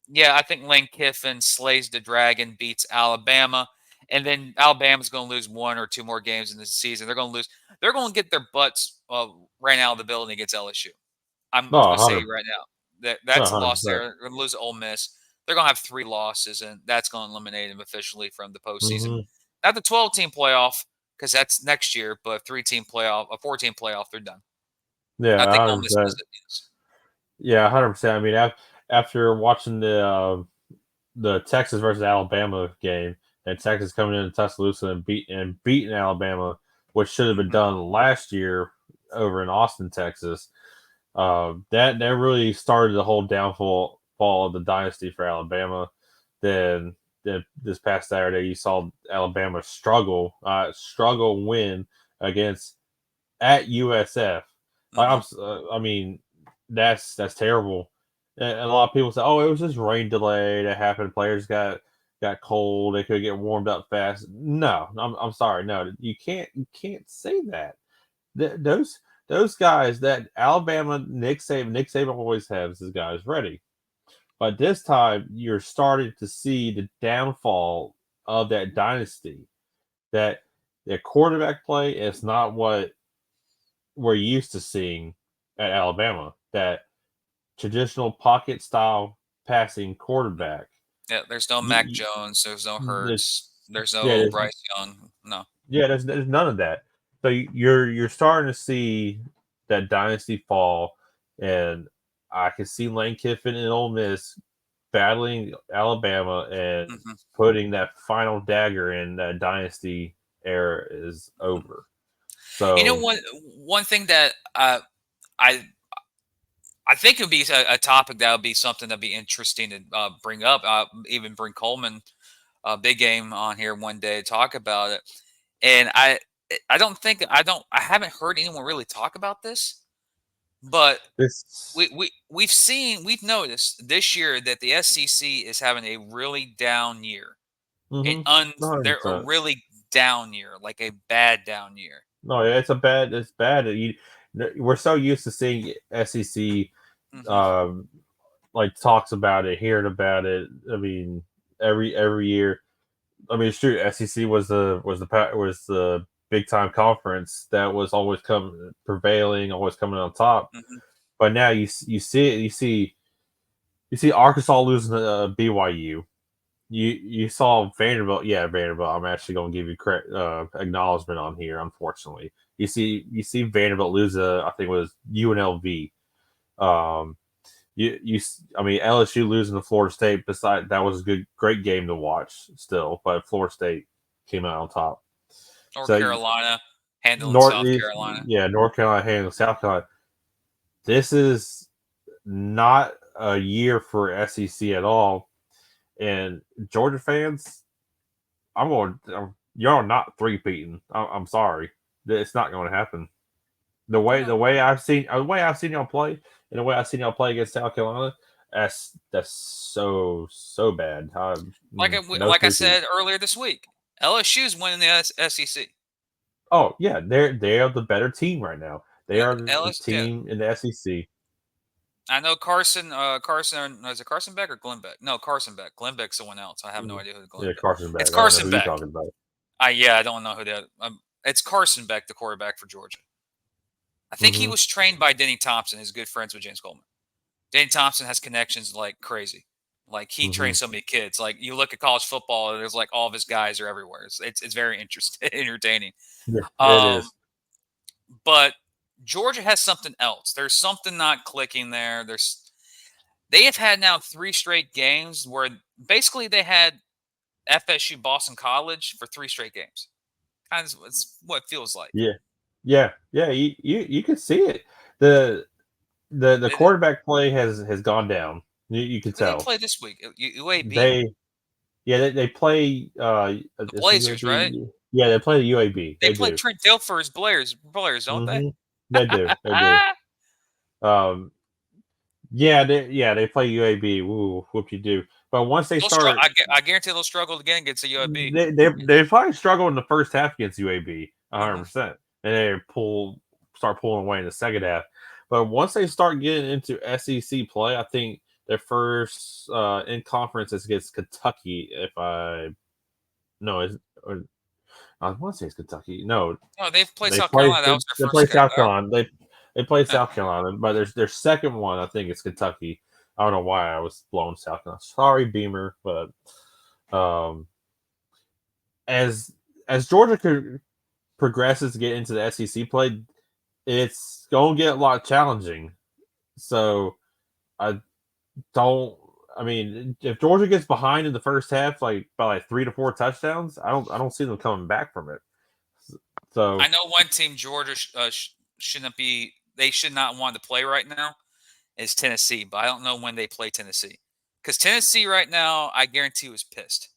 Yeah, I think Lane Kiffin slays the dragon, beats Alabama, and then Alabama's going to lose 1 or 2 more games in the season. They're going to lose. They're going to get their butts ran out of the building against LSU. I'm going to say right now that's a loss there. They're going to lose to Ole Miss. They're going to have 3 losses, and that's going to eliminate them officially from the postseason. Not the 12-team playoff, because that's next year, but a 3-team playoff, a 4-team playoff, they're done. Yeah, I think Ole Miss does it. Yeah, 100%. I mean, after watching the Texas versus Alabama game, and Texas coming into Tuscaloosa and beating Alabama, which should have been done last year over in Austin, Texas, that really started the whole downfall of the dynasty for Alabama. Then this past Saturday, you saw Alabama struggle win against at USF. I mean, that's terrible. And a lot of people say, "Oh, it was just rain delay that happened. Players got cold. They could get warmed up fast." No, I'm sorry. No, you can't say that. Those guys that Alabama, Nick Saban always has his guys ready. But this time, you're starting to see the downfall of that dynasty. That their quarterback play is not what we're used to seeing at Alabama. That traditional pocket style passing quarterback. Yeah, there's no Mac You, Jones. There's no there's, Hurts. There's yeah, no Bryce Young. No. there's none of that. So you're starting to see that dynasty fall, and I can see Lane Kiffin and Ole Miss battling Alabama and Hmm. putting that final dagger in that dynasty era is over. You know, So one thing that I I think it would be a topic that would be something that'd be interesting to bring up. Even bring Coleman, big game, on here one day to talk about it. And I don't think I haven't heard anyone really talk about this, but this, we've noticed this year that the SEC is having a really down year. mm-hmm, They're a 100%. really down year, like a bad down year. No, it's bad. We're so used to seeing SEC Hmm. um, like talks about it, hearing about it. I mean, every year. I mean, it's true. SEC was the big time conference that was always prevailing, always coming on top. Hmm. But now you see it. You see Arkansas losing to BYU. You saw Vanderbilt. Yeah, Vanderbilt. I'm actually going to give you acknowledgement on here. Unfortunately, you see Vanderbilt lose I think it was UNLV. Um, I mean LSU losing to Florida State. Beside that was a great game to watch still, but Florida State came out on top. North So Carolina handling South Carolina. North Carolina handling South Carolina. This is not a year for SEC at all. And Georgia fans, you're not three-peating. I'm sorry, it's not going to happen. The No. way I've seen y'all play, and the way I've seen y'all play against South Carolina, that's so bad. No Like I three-peat. said earlier this week, LSU's winning the SEC. Oh yeah, they are the better team right now. They Yeah, are the LSU. Yeah, team in the SEC. I know Carson. Is it Carson Beck or Glenn Beck? No, Carson Beck. Glenn Beck's someone else. I have no idea who Glenn Yeah, Beck. Carson It's back. I don't know Carson who you're Beck. talking about. I don't know who that. It's Carson Beck, the quarterback for Georgia. I think he Hmm. was trained by Denny Thompson. He's good friends with James Coleman. Denny Thompson has connections like crazy. Like he Hmm. trains so many kids. Like you look at college football, there's like all of his guys are everywhere. It's very interesting, entertaining. Yeah, it Um, is. but Georgia has something else. There's something not clicking there. They have had now 3 straight games where basically they had FSU Boston College for 3 straight games. Kind of it's what it feels like. Yeah, yeah. You can see it. The the They, didn't- quarterback play has gone down. You can they didn't tell. play this week. UAB, They they play the is it Blazers, right? UAB? Yeah, they play the UAB. They They play do. Trent Dilfer's Blazers, don't they? Hmm. They do. They do. Um, yeah, they play UAB. Woo, whoop you do. But once they start, I guarantee they'll struggle again against the UAB. they probably struggle in the first half against UAB, Hmm. 100%, and they start pulling away in the second half. But once they start getting into SEC play, I think their first in conference is against Kentucky. If I no, or, I want to say it's Kentucky. No, No, they've played South Carolina. That was they their play first. South Carolina. They play Yeah. South Carolina, but their second one I think it's Kentucky. I don't know why I was blowing South Carolina. Sorry, Beamer, but um, as Georgia progresses to get into the SEC play, it's going to get a lot challenging. So I don't. I mean, if Georgia gets behind in the first half, like by like 3 to 4 touchdowns, I don't see them coming back from it. I So know one team Georgia shouldn't be. They should not want to play right now is Tennessee, but I don't know when they play Tennessee because Tennessee right now, I guarantee, was pissed.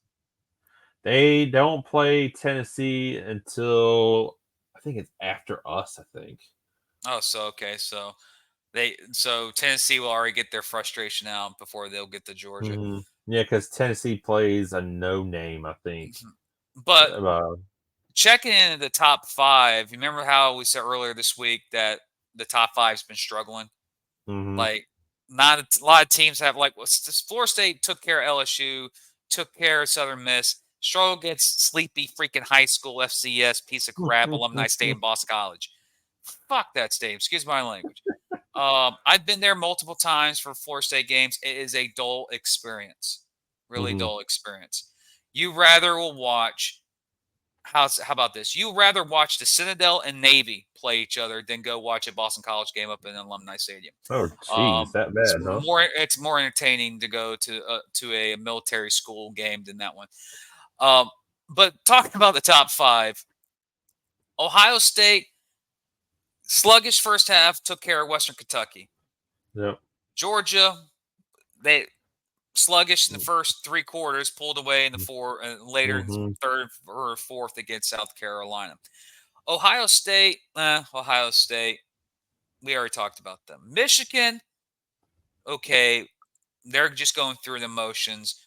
they don't play Tennessee until I think it's after us. I think. Oh, so okay, so Tennessee will already get their frustration out before they'll get to Georgia. Hmm. Yeah, because Tennessee plays a no name. I think. Mhm. But Uh, checking into the top five, you remember how we said earlier this week that the top five's been struggling? hmm. Like, not a lot of teams have, like, Florida State took care of LSU, took care of Southern Miss. Struggle against sleepy freaking high school FCS piece of crap alumni stadium, Boston College. Fuck that stadium. Excuse my language. I've been there multiple times for Florida State games. It is a dull experience. Really dull experience. You rather will watch. How about this? You rather watch the Citadel and Navy play each other than go watch a Boston College game up in an alumni stadium. Oh, jeez, that bad, huh? It's more entertaining to go to a military school game than that one. But talking about the top 5, Ohio State, sluggish first half, took care of Western Kentucky. Yep. Georgia, they sluggish in the first 3 quarters, pulled away in the later in third or fourth against South Carolina. Ohio State, we already talked about them. Michigan, okay, they're just going through the motions.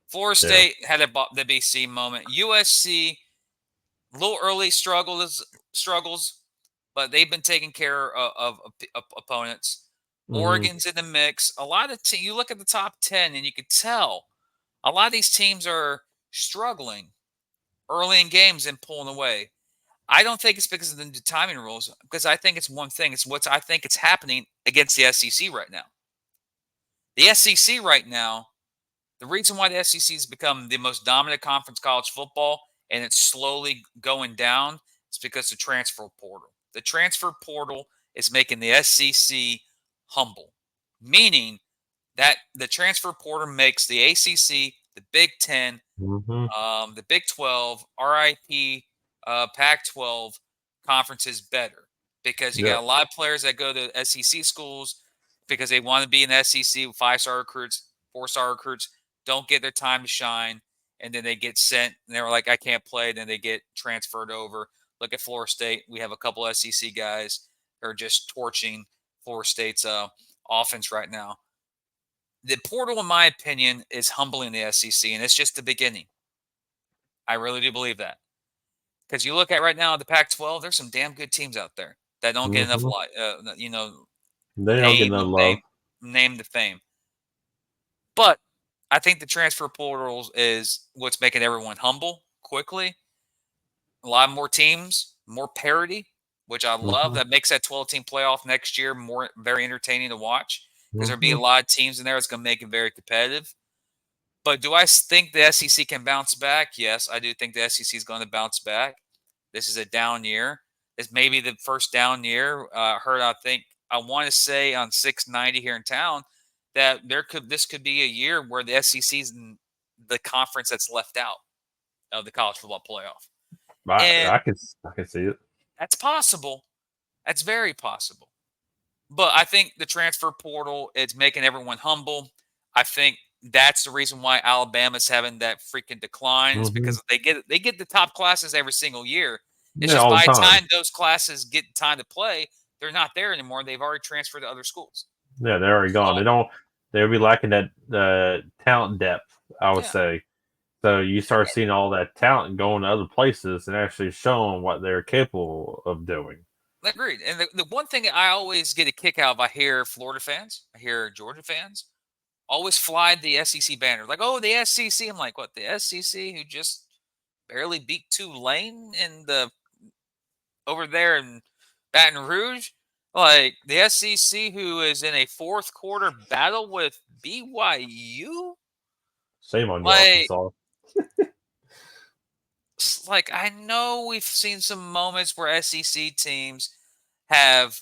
Florida State had the BC moment. USC, a little early struggles, but they've been taking care of opponents. Oregon's in the mix. A lot of you look at the top 10 and you can tell a lot of these teams are struggling early in games and pulling away. I don't think it's because of the timing rules, because I think it's one thing. It's what I think it's happening against the SEC right now. The SEC right now, the reason why the SEC has become the most dominant conference college football and it's slowly going down is because of the transfer portal. The transfer portal is making the SEC humble, meaning that the transfer portal makes the ACC, the Big Ten, the Big 12, RIP, Pac-12 conferences better, because you got a lot of players that go to SEC schools because they want to be in the SEC with 5-star recruits, 4-star recruits, don't get their time to shine, and then they get sent, and they're like, I can't play, then they get transferred over. Look at Florida State. We have a couple SEC guys that are just torching Florida State's offense right now. The portal, in my opinion, is humbling the SEC, and it's just the beginning. I really do believe that. Because you look at right now the Pac-12, there's some damn good teams out there that don't get enough, they don't get enough love. Name to fame. But I think the transfer portals is what's making everyone humble quickly. A lot more teams, more parity, which I love. That makes that 12-team playoff next year very entertaining to watch, because there'll be a lot of teams in there that's going to make it very competitive. But do I think the SEC can bounce back? Yes, I do think the SEC is going to bounce back. This is a down year. This may be the first down year. I want to say on 690 here in town that this could be a year where the SEC is the conference that's left out of the college football playoff. I can see it. That's possible. That's very possible. But I think the transfer portal is making everyone humble. I think that's the reason why Alabama's having that freaking decline, is because they get the top classes every single year. It's just by the time those classes get time to play, they're not there anymore. They've already transferred to other schools. Yeah, they're already gone. They'll be lacking that talent depth, I would say. So you start seeing all that talent going to other places and actually showing what they're capable of doing. Agreed. And the one thing I always get a kick out of, I hear Florida fans, I hear Georgia fans, always fly the SEC banner. Like, oh, the SEC. I'm like, what, the SEC who just barely beat Tulane over there in Baton Rouge? Like, the SEC who is in a fourth quarter battle with BYU? Shame on you, Arkansas. Like, I know we've seen some moments where SEC teams have,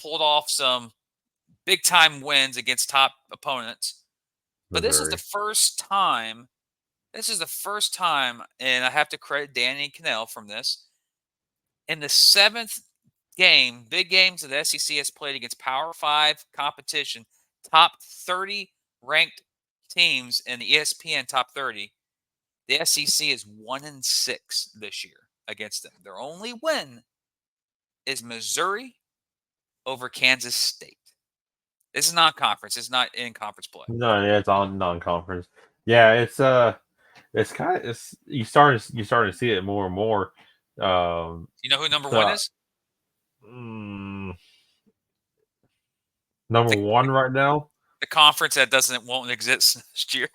pulled off some big-time wins against top opponents. But this is the first time, and I have to credit Danny Kanell from this, in the 7th game, big games that the SEC has played against Power 5 competition, top 30 ranked teams in the ESPN top 30, the SEC is 1-6 this year against them. Their only win is Missouri over Kansas State. This is non-conference. It's not in conference play. No, yeah, it's all non-conference. Yeah, it's kind of you starting to see it more and more. You know who number one is? Number one right now. The conference that won't exist next year.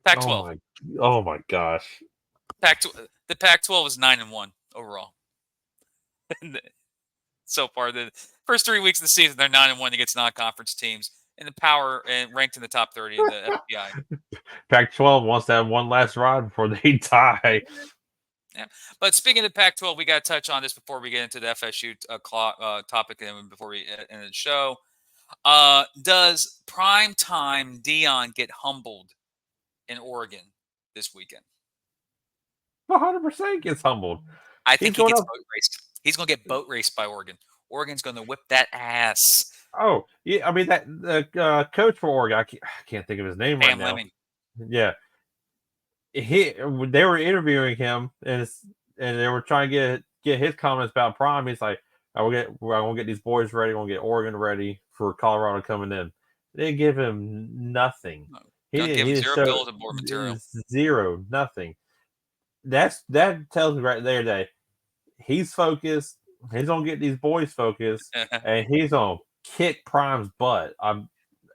Pac-12. Oh my gosh. The Pac-12 is 9-1 overall. So far, the first 3 weeks of the season, they're 9-1 against non-conference teams in the power and ranked in the top 30 of the FPI. Pac-12 wants to have one last ride before they die. Yeah. But speaking of the Pac-12, we got to touch on this before we get into the FSU topic and before we end the show. Does primetime Dion get humbled in Oregon this weekend? 100% gets humbled. I think He's he going gets up. boat raced. He's going to get boat raced by Oregon. Oregon's going to whip that ass. Oh, yeah. I mean, that the coach for Oregon, I can't think of his name right Pam now. Lemming. Yeah. They were interviewing him, and they were trying to get his comments about Prime. He's like, I will get these boys ready. I will get Oregon ready for Colorado coming in. They didn't give him nothing. Gonna give him Didn't zero show bulletin board material. zero, nothing. That tells me right there that he's focused. He's gonna get these boys focused, and he's gonna kick Prime's butt. I'm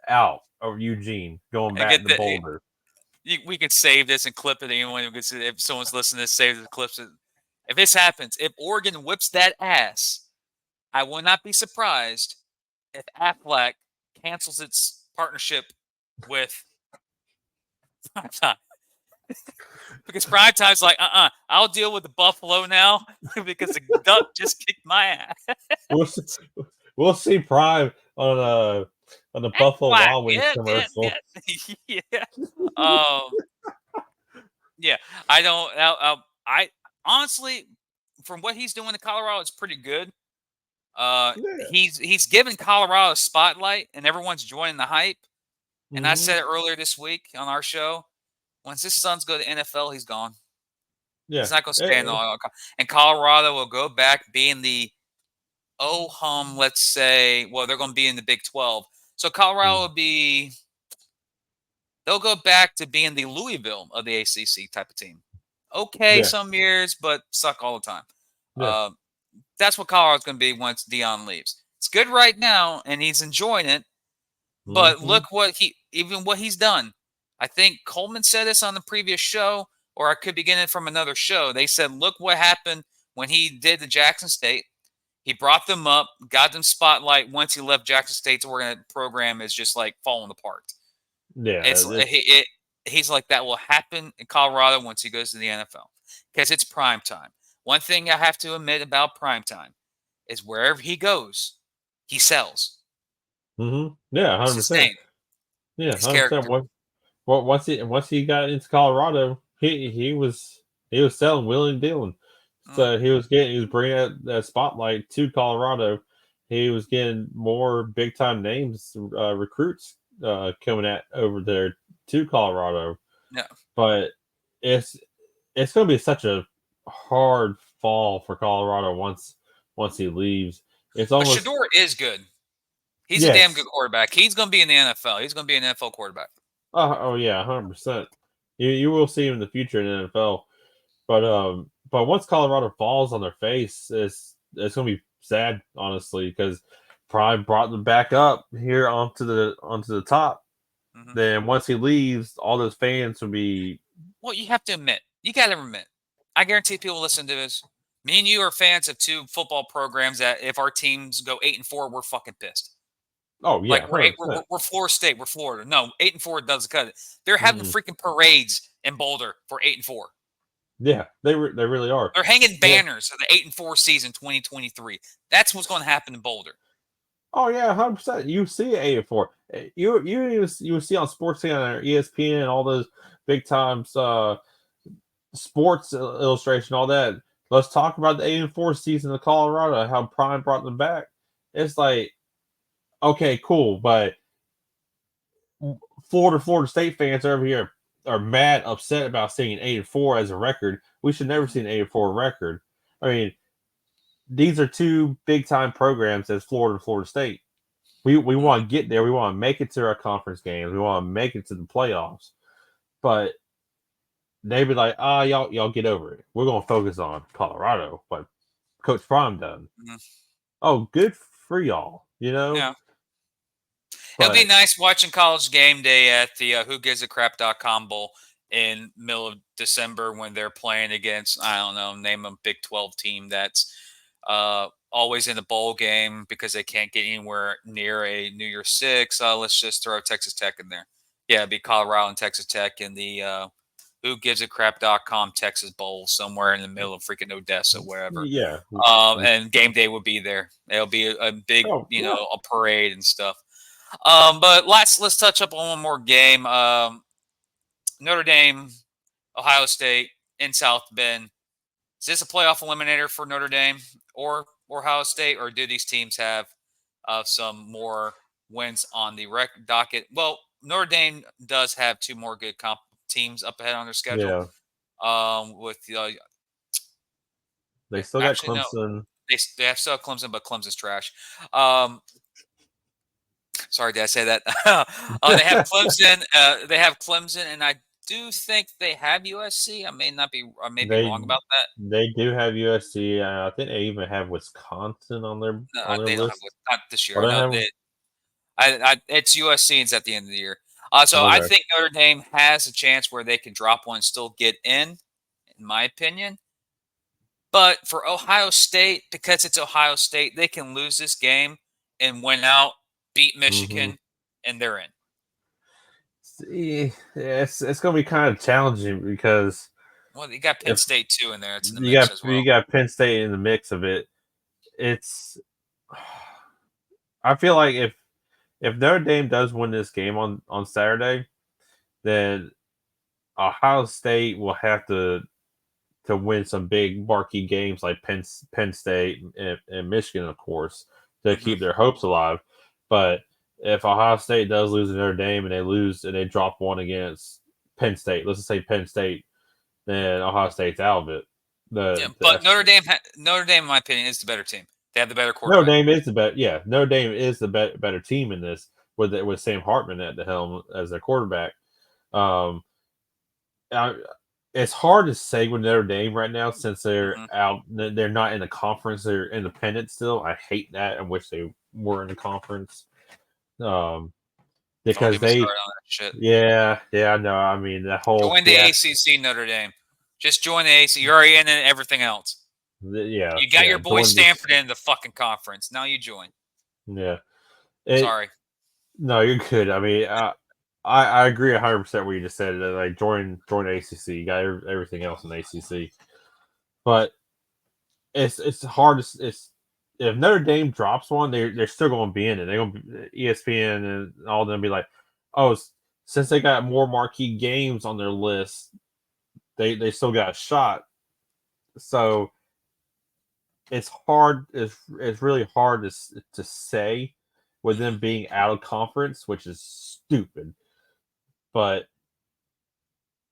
out of Eugene going back to Boulder. We could save this and clip it. Anyone who gets it, if someone's listening to this, save the clips. If this happens, if Oregon whips that ass, I will not be surprised if Aflac cancels its partnership with Primetime. Because Primetime's like, I'll deal with the Buffalo now because the Duck just kicked my ass. We'll see Prime on the Buffalo Wild Wings commercial. Yeah. Yeah. I honestly, from what he's doing in Colorado, it's pretty good. He's given Colorado a spotlight, and everyone's joining the hype. And I said it earlier this week on our show. Once his sons go to NFL, he's gone. Yeah. He's not going to stand on. And Colorado will go back being the let's say, well, they're going to be in the Big 12. So Colorado will be, they'll go back to being the Louisville of the ACC type of team. Okay, some years, but suck all the time. Yeah. That's what Colorado's going to be once Dion leaves. It's good right now, and he's enjoying it. But look what he's done. I think Coleman said this on the previous show, or I could be getting it from another show. They said, look what happened when he did the Jackson State. He brought them up, got them spotlight. Once he left Jackson State's program is just like falling apart. Yeah. He's like, that will happen in Colorado once he goes to the NFL because it's prime time. One thing I have to admit about prime time is wherever he goes, he sells. Mm-hmm. Yeah, 100%. Yeah, 100%. Once he got into Colorado, he was selling, willing, dealing. So he was bringing that spotlight to Colorado. He was getting more big time names, recruits coming over there to Colorado. Yeah, but it's going to be such a hard fall for Colorado once he leaves. It's almost. But Shedeur is good. He's a damn good quarterback. He's going to be in the NFL. He's going to be an NFL quarterback. Oh yeah, 100%. You will see him in the future in the NFL. But once Colorado falls on their face, it's going to be sad, honestly, because Prime brought them back up here onto the top. Mm-hmm. Then once he leaves, all those fans will be. Well, you have to admit, you got to admit. I guarantee people listen to this. Me and you are fans of two football programs that if our teams go 8-4, we're fucking pissed. Oh yeah, like we're Florida State, we're Florida. No, 8-4 doesn't cut it. They're having freaking parades in Boulder for 8-4. Yeah, they really are. They're hanging banners of the 8-4 season 2023. That's what's going to happen in Boulder. Oh yeah, 100%. You see 8-4. You see on Sports Center, ESPN, all those big times, Sports Illustration, all that. Let's talk about the 8-4 season of Colorado. How Prime brought them back. It's like, okay, cool, but Florida State fans over here are mad, upset about seeing 8-4 as a record. We should never see an 8-4 record. I mean, these are two big time programs as Florida and Florida State. We want to get there. We want to make it to our conference games. We want to make it to the playoffs. But they'd be like, y'all get over it. We're going to focus on Colorado, what Coach Prime done. Mm-hmm. Oh, good for y'all, you know? Yeah. It'll be nice watching College Game Day at the WhoGivesACrap.com Bowl. in middle of December when they're playing against, I don't know, name a Big 12 team that's always in the bowl game because they can't get anywhere near a New Year's Six. Let's just throw Texas Tech in there. Yeah, it'd be Colorado and Texas Tech in the who gives a crap.com Texas Bowl somewhere in the middle of freaking Odessa, wherever. Yeah. And game day will be there. It'll be a big, Oh, yeah. a parade and stuff. But let's touch up on one more game. Notre Dame, Ohio State in South Bend. Is this a playoff eliminator for Notre Dame or Ohio State, or do these teams have some more wins on the docket? Well, Notre Dame does have two more good teams up ahead on their schedule. Yeah. With They still got actually, no, Clemson. they have still Clemson, but Clemson's trash. Sorry, did I say that? They have Clemson. They have Clemson, and I do think they have USC. I may be wrong about that. They do have USC. I think they even have Wisconsin on their They don't have list. not this year. Or I know it's USC and it's at the end of the year. So I think Notre Dame has a chance where they can drop one and still get in my opinion. But for Ohio State, because it's Ohio State, they can lose this game and win out, beat Michigan, and they're in. See, it's going to be kind of challenging because you got Penn State too in there. It's in the mix as well. You got Penn State in the mix of it. I feel like if Notre Dame does win this game on Saturday, then Ohio State will have to win some big marquee games like Penn State and Michigan, of course, to keep their hopes alive. But if Ohio State does lose to Notre Dame and they drop one against Penn State, let's just say Penn State, then Ohio State's out of it. But Notre Dame, in my opinion, is the better team. They have the better quarterback. Notre Dame is the better. Yeah, Notre Dame is the better team in this with Sam Hartman at the helm as their quarterback. It's hard to say with Notre Dame right now since they're out. They're not in the conference. They're independent still. I hate that. I wish they were in the conference. Because they. Yeah, I know. I mean, that whole. Join the ACC, Notre Dame. Just join the ACC. You're already in everything else. Yeah. You got your boy Stanford in the fucking conference. Now you join. Yeah. Sorry. No, you're good. I mean, I agree 100% what you just said. Like join ACC. You got everything else in ACC, but it's hard. If Notre Dame drops one, they're still going to be in it. They're going to be ESPN and all them be like, oh, since they got more marquee games on their list, they still got a shot. So it's hard. It's really hard to say with them being out of conference, which is stupid. But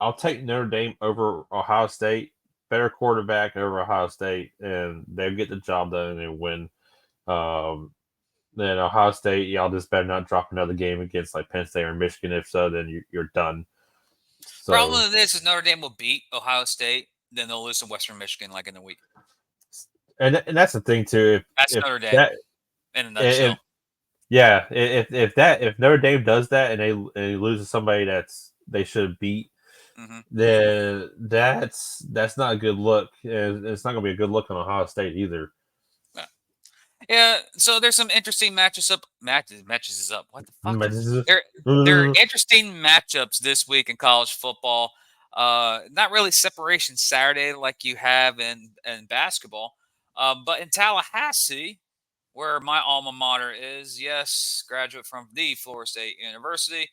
I'll take Notre Dame over Ohio State. Better quarterback over Ohio State, and they'll get the job done and they win. Then Ohio State, y'all just better not drop another game against like Penn State or Michigan. If so, then you're done. So, problem with this is Notre Dame will beat Ohio State, then they'll lose to Western Michigan like in a week. And that's the thing too. That's Notre Dame in a nutshell. If Notre Dame does that and they lose to somebody they should beat, then that's not a good look. And it's not going to be a good look on Ohio State either. Yeah, so there's some interesting matches up. What the fuck? There are interesting matchups this week in college football. Not really separation Saturday like you have in basketball, but in Tallahassee, where my alma mater is, yes, graduate from the Florida State University.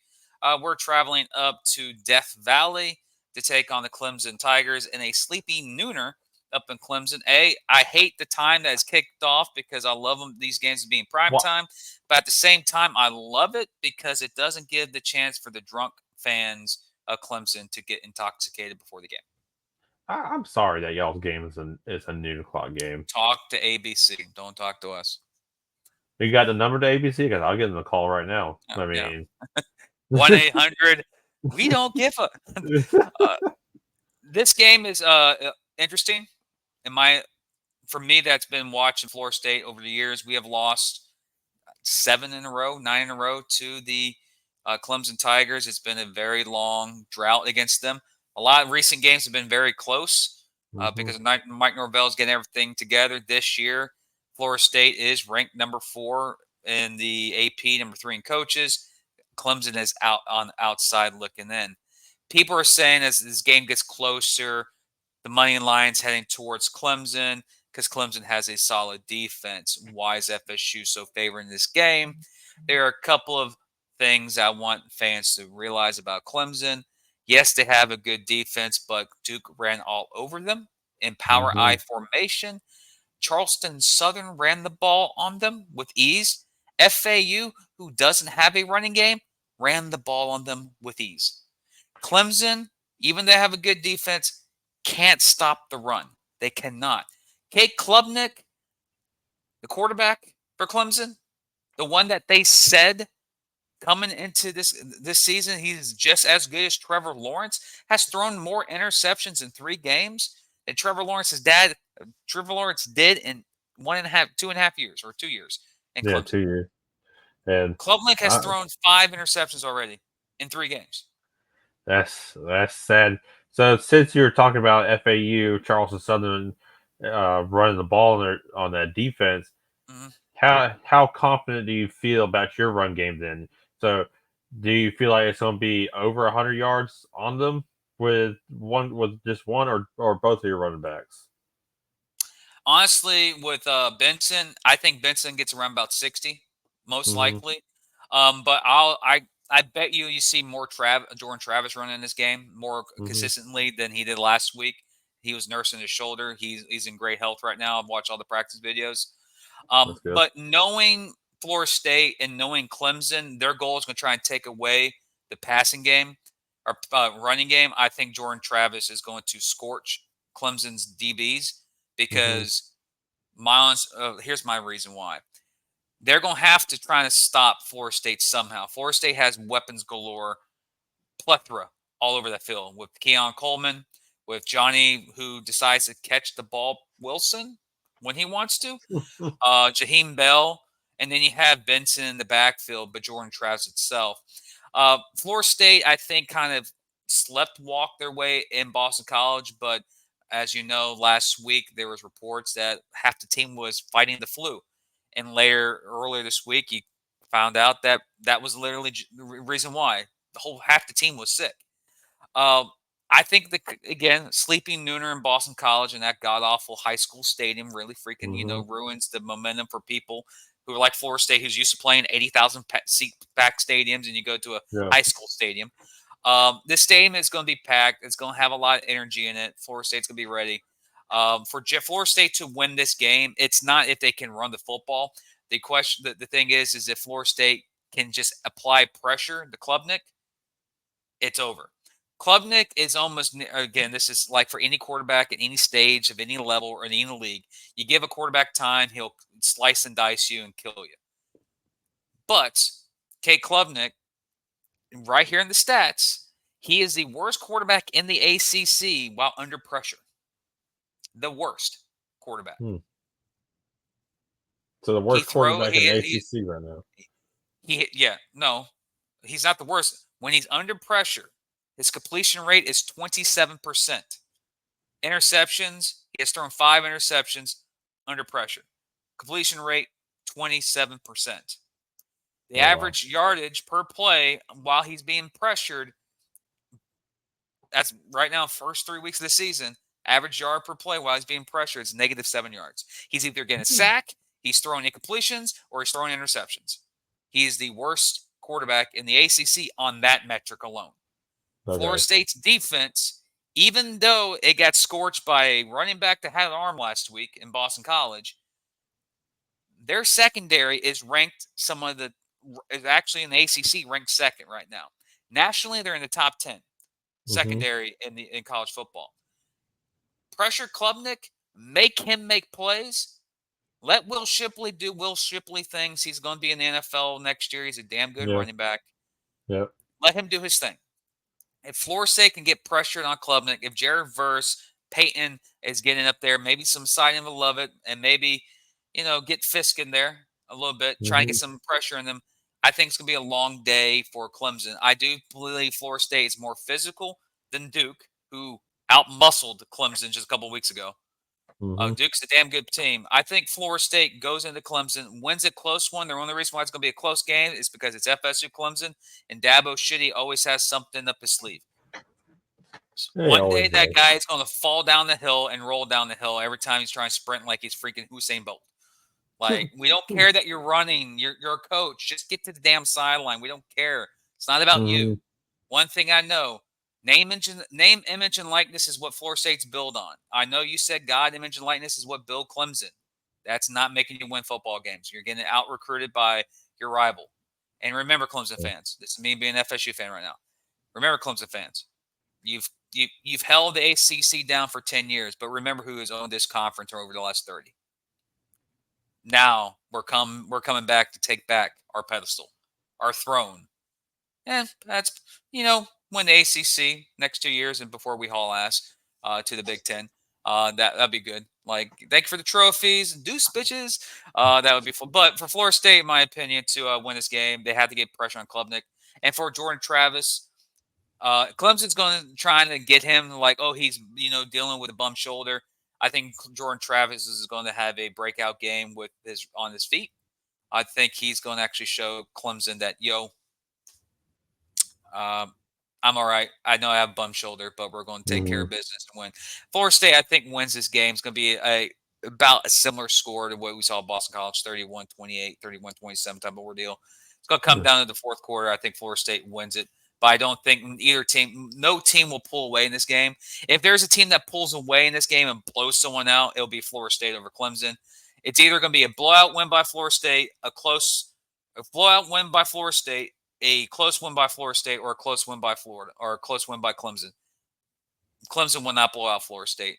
We're traveling up to Death Valley to take on the Clemson Tigers in a sleepy nooner up in Clemson. I hate the time that is kicked off because I love these games being prime time. But at the same time, I love it because it doesn't give the chance for the drunk fans of Clemson to get intoxicated before the game. I'm sorry that y'all's game is a noon o'clock game. Talk to ABC. Don't talk to us. You got the number to ABC? Because I'll give them a call right now. Oh, I mean, 1-800. We don't give a. This game is interesting. For me, that's been watching Florida State over the years. We have lost 9 in a row to the Clemson Tigers. It's been a very long drought against them. A lot of recent games have been very close Mm-hmm. because Mike Norvell's getting everything together this year. Florida State is ranked number 4 in the AP, number 3 in coaches. Clemson is out on the outside looking in. People are saying as this game gets closer, the money line's heading towards Clemson because Clemson has a solid defense. Why is FSU so favoring this game? There are a couple of things I want fans to realize about Clemson. Yes, they have a good defense, but Duke ran all over them in power Mm-hmm. I formation. Charleston Southern ran the ball on them with ease. FAU, who doesn't have a running game, ran the ball on them with ease. Clemson, even though they have a good defense, can't stop the run. They cannot. Kate Klubnik, the quarterback for Clemson, the one that they said coming into this season, he's just as good as Trevor Lawrence, has thrown more interceptions in 3 games than Trevor Lawrence did in 2.5 years or 2 years in Yeah, Clemson. 2 years. And Klubnik has thrown 5 interceptions already in 3 games. that's sad. So since you're talking about FAU, Charleston Southern running the ball on that defense, Mm-hmm. how confident do you feel about your run game then? So do you feel like it's going to be over 100 yards on them with just one or both of your running backs? Honestly, with Benson, I think Benson gets around about 60, most Mm-hmm. likely. But I bet you see more Jordan Travis running this game more Mm-hmm. consistently than he did last week. He was nursing his shoulder. He's in great health right now. I've watched all the practice videos. That's good. But knowing Florida State and knowing Clemson, their goal is going to try and take away the passing game or running game. I think Jordan Travis is going to scorch Clemson's DBs because here's my reason why. They're going to have to try to stop Florida State somehow. Florida State has weapons galore, plethora all over the field with Keon Coleman, with Johnny who decides to catch the ball Wilson when he wants to, Jaheim Bell, and then you have Benson in the backfield, but Jordan Travis itself. Florida State, I think, kind of walked their way in Boston College, but as you know, last week there was reports that half the team was fighting the flu, and earlier this week, you found out that that was literally the reason why half the team was sick. I think again, sleeping Nooner in Boston College in that god awful high school stadium really freaking Mm-hmm. ruins the momentum for people who are like Florida State, who's used to playing 80,000 seat packed stadiums, and you go to a Yeah. high school stadium. This stadium is going to be packed. It's going to have a lot of energy in it. Florida State's going to be ready. For Florida State to win this game, it's not if they can run the football. The thing is if Florida State can just apply pressure to Klubnik, it's over. Klubnik is almost, again, this is like for any quarterback at any stage of any level or in any league. You give a quarterback time, he'll slice and dice you and kill you. But Kate Klubnik, right here in the stats, he is the worst quarterback in the ACC while under pressure. The worst quarterback. So the worst quarterback in the ACC right now. No, he's not the worst. When he's under pressure, his completion rate is 27%. Interceptions, he has thrown 5 interceptions under pressure. Completion rate, 27%. The average yardage per play while he's being pressured, that's right now, first 3 weeks of the season, average yard per play while he's being pressured is -7 yards. He's either getting a sack, he's throwing incompletions, or he's throwing interceptions. He is the worst quarterback in the ACC on that metric alone. Okay. Florida State's defense, even though it got scorched by a running back that had an arm last week in Boston College, their secondary is ranked is actually in the ACC ranked second right now. Nationally, they're in the top 10 secondary in college football. Pressure Klubnik, make him make plays. Let Will Shipley do Will Shipley things. He's going to be in the NFL next year. He's a damn good running back. Yep. Let him do his thing. If Florida State can get pressured on Klubnik, if Jared Verse, Peyton is getting up there, maybe some side of Lovett, and maybe, get Fisk in there a little bit, try to get some pressure in them, I think it's going to be a long day for Clemson. I do believe Florida State is more physical than Duke, who outmuscled Clemson just a couple weeks ago. Mm-hmm. Duke's a damn good team. I think Florida State goes into Clemson, wins a close one. The only reason why it's going to be a close game is because it's FSU Clemson, and Dabo Shitty always has something up his sleeve. One day that guy is going to fall down the hill and roll down the hill every time he's trying to sprint like he's freaking Usain Bolt. Like, we don't care that you're running. You're a coach. Just get to the damn sideline. We don't care. It's not about you. One thing I know, name, image, and likeness is what Florida State's built on. I know you said God, image, and likeness is what built Clemson. That's not making you win football games. You're getting out-recruited by your rival. And remember, Clemson fans, this is me being an FSU fan right now. Remember, Clemson fans, you've held the ACC down for 10 years, but remember who has owned this conference over the last 30. Now we're coming back to take back our pedestal, our throne. And that's, win the ACC next 2 years and before we haul ass to the Big Ten. That'd be good. Like, thank you for the trophies. Deuce, bitches. That would be fun. But for Florida State, in my opinion, to win this game, they had to get pressure on Klubnik. And for Jordan Travis, Clemson's trying to get him like, oh, he's, dealing with a bum shoulder. I think Jordan Travis is going to have a breakout game on his feet. I think he's going to actually show Clemson that, I'm all right. I know I have a bum shoulder, but we're going to take care of business and win. Florida State, I think, wins this game. It's going to be about a similar score to what we saw at Boston College, 31-28, 31-27 type of ordeal. It's going to come down to the fourth quarter. I think Florida State wins it. But I don't think no team will pull away in this game. If there's a team that pulls away in this game and blows someone out, it'll be Florida State over Clemson. It's either going to be a blowout win by Florida State, a blowout win by Florida State, a close win by Florida State, or a close win by Florida, or a close win by Clemson. Clemson will not blow out Florida State.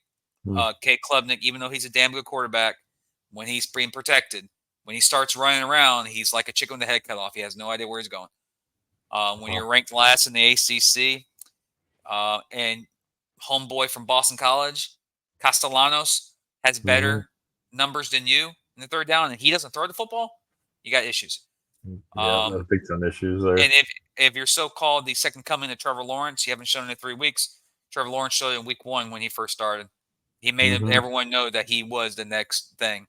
Cade Klubnik, even though he's a damn good quarterback, when he's being protected, when he starts running around, he's like a chicken with the head cut off. He has no idea where he's going. When you're ranked last in the ACC, and homeboy from Boston College, Castellanos, has better numbers than you in the third down, and he doesn't throw the football, you got issues. Yeah, there's big time issues there. And if you're so-called the second coming of Trevor Lawrence, you haven't shown it in 3 weeks. Trevor Lawrence showed it in week 1 when he first started. He made everyone know that he was the next thing.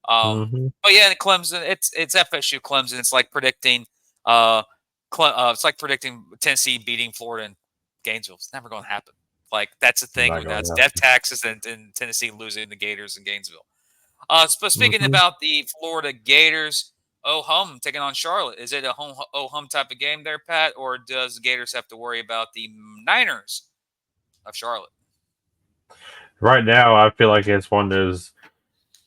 But yeah, Clemson, it's FSU Clemson. It's like predicting Tennessee beating Florida in Gainesville. It's never going to happen. Like, that's the thing. That's death taxes and Tennessee losing the Gators in Gainesville. But speaking about the Florida Gators, hum taking on Charlotte. Is it a hum type of game there, Pat, or does the Gators have to worry about the Niners of Charlotte? Right now, I feel like it's one of those.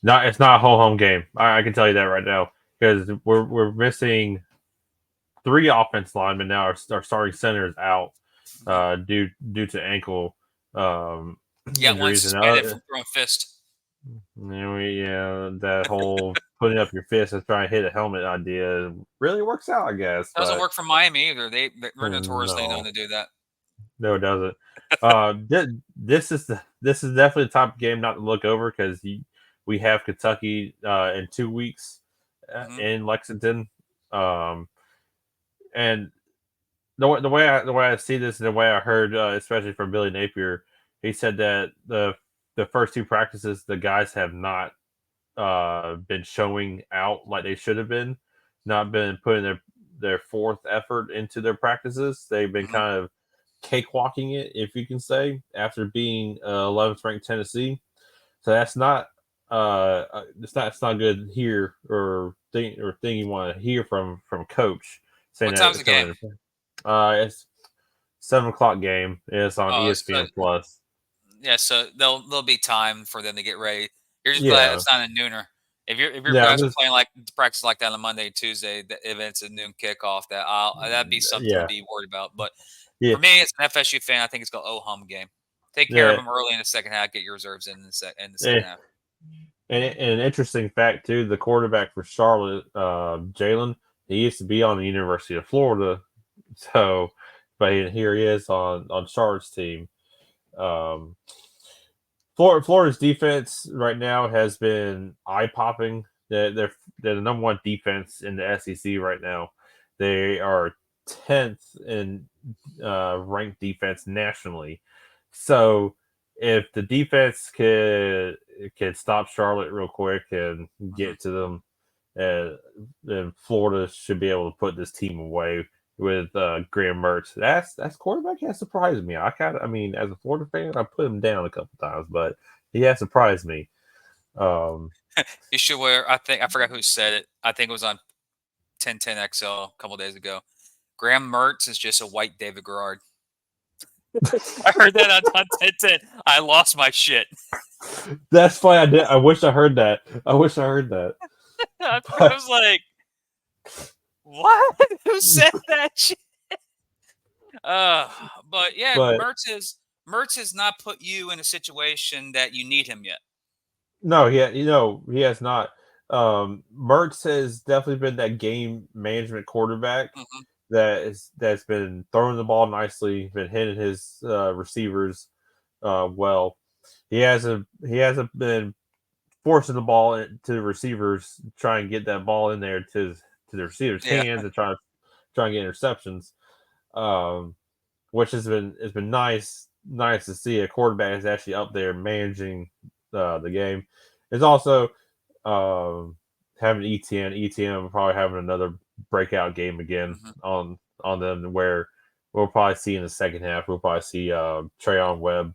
It's not a home game. I can tell you that right now because we're missing 3 offense linemen now. Our starting center is out due to ankle One's injuries suspended from throwing fist. Yeah, that whole putting up your fist and trying to hit a helmet idea really works out, I guess. Doesn't work for Miami either. They're notoriously known to do that. No, it doesn't. This is definitely the type of game not to look over because we have Kentucky in 2 weeks in Lexington, and the way I see this and the way I heard, especially from Billy Napier, he said that the first 2 practices, the guys have not been showing out like they should have been, not been putting their fourth effort into their practices. They've been kind of cakewalking it, if you can say, after being 11th ranked Tennessee. So that's not it's not good here or thing you want to hear from coach saying what time's the game? It's 7:00 game. It's on ESPN Plus. Yeah, so there'll be time for them to get ready. You're just glad it's not a nooner. If your guys are playing like practice like that on Monday, Tuesday, if it's a noon kickoff, that'd be something to be worried about. But for me, as an FSU fan, I think it's called hum game. Take care of them early in the second half. Get your reserves in the second half. And an interesting fact too: the quarterback for Charlotte, Jalen, he used to be on the University of Florida. So, but here he is on Charlotte's team. Florida's defense right now has been eye-popping. They're the number 1 defense in the SEC right now. They are 10th in ranked defense nationally. So if the defense could stop Charlotte real quick and Mhm. get to them, then Florida should be able to put this team away with Graham Mertz. That's quarterback has surprised me. I mean, as a Florida fan, I put him down a couple times, but he has surprised me. Um, You should wear. I forgot who said it. I think it was on 1010XL a couple days ago. Graham Mertz is just a white David Garrard. I heard that on 1010. I lost my shit. that's funny. I wish I heard that. I wish I heard that. I But was like, what? Who said that shit? Uh, but yeah, but Mertz has not put you in a situation that you need him yet. no, he has not. Mertz has definitely been that game management quarterback Hmm. that's been throwing the ball nicely, been hitting his receivers well. He hasn't been forcing the ball to the receivers, try and get that ball in there to the receivers' Yeah. hands and try and get interceptions. Um, which has been nice to see a quarterback is actually up there managing the game. It's also um, having ETN probably having another breakout game again Hmm. on them where we'll probably see in the second half. We'll probably see Trayon Webb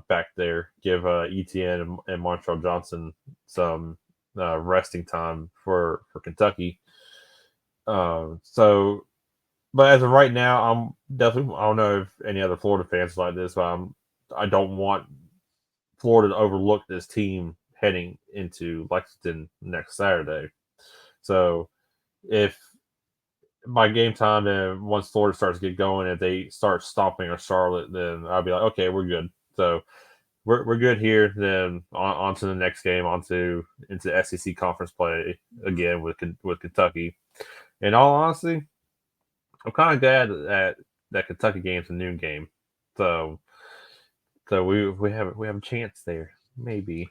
back there give ETN and Montreal Johnson some resting time for Kentucky. So but as of right now, I'm definitely. I don't know if any other Florida fans like this, but I don't want Florida to overlook this team heading into Lexington next Saturday. So if by game time, then once Florida starts to get going, if they start stomping or Charlotte, then I'll be like, okay, we're good. So we're good here. Then on to the next game, into SEC conference play again with Kentucky. In all honesty, I'm kind of glad that Kentucky game's a noon game, so we have a chance there, maybe.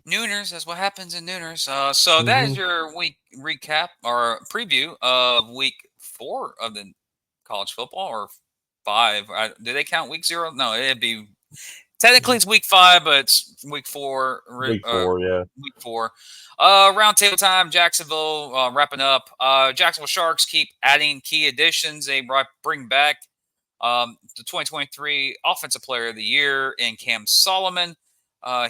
Nooners, that's what happens in Nooners. So that is Hmm. your week recap or preview of week 4 of the college football or 5. Do they count week 0? No, it'd be technically it's week 5, but it's week 4. Week 4, yeah. Week 4. Round table time. Jacksonville wrapping up. Jacksonville Sharks keep adding key additions. They bring back the 2023 Offensive Player of the Year in Cam Solomon.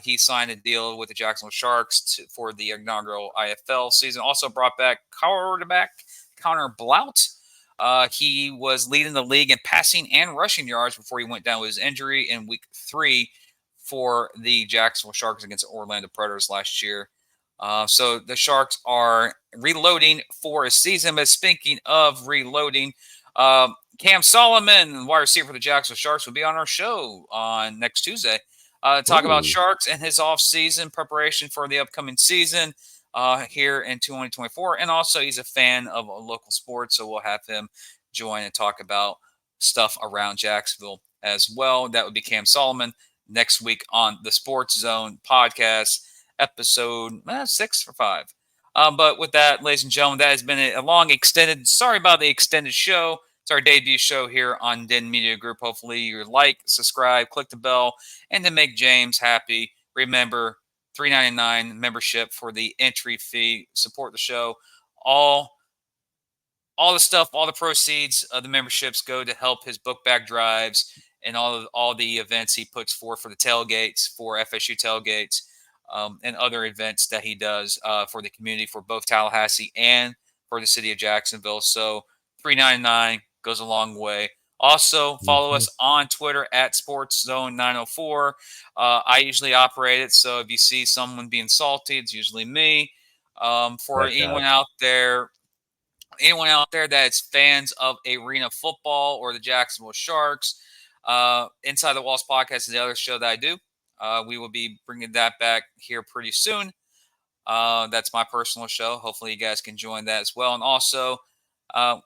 He signed a deal with the Jacksonville Sharks for the inaugural IFL season. Also brought back quarterback Connor Blount. He was leading the league in passing and rushing yards before he went down with his injury in week 3 for the Jacksonville Sharks against the Orlando Predators last year. So the Sharks are reloading for a season. But speaking of reloading, Cam Solomon, wide receiver for the Jacksonville Sharks, will be on our show on next Tuesday. Talk about Ooh, Sharks and his off-season preparation for the upcoming season here in 2024. And also, he's a fan of local sports, so we'll have him join and talk about stuff around Jacksonville as well. That would be Cam Solomon next week on the Sports Zone podcast, episode 6 for 5. But with that, ladies and gentlemen, that has been a long extended. Sorry about the extended show. It's our debut show here on Den Media Group. Hopefully, you like, subscribe, click the bell, and to make James happy, remember $3.99 membership for the entry fee. Support the show. All all the stuff, all the proceeds of the memberships go to help his book bag drives and all the events he puts forth for the tailgates, for FSU tailgates, and other events that he does for the community, for both Tallahassee and for the city of Jacksonville. So $3.99 goes a long way. Also, follow mhm, us on Twitter at SportsZone904. I usually operate it, so if you see someone being salty, it's usually me. For that guy. anyone out there that's fans of arena football or the Jacksonville Sharks, Inside the Walls podcast is the other show that I do. We will be bringing that back here pretty soon. That's my personal show. Hopefully, you guys can join that as well. And also, uh,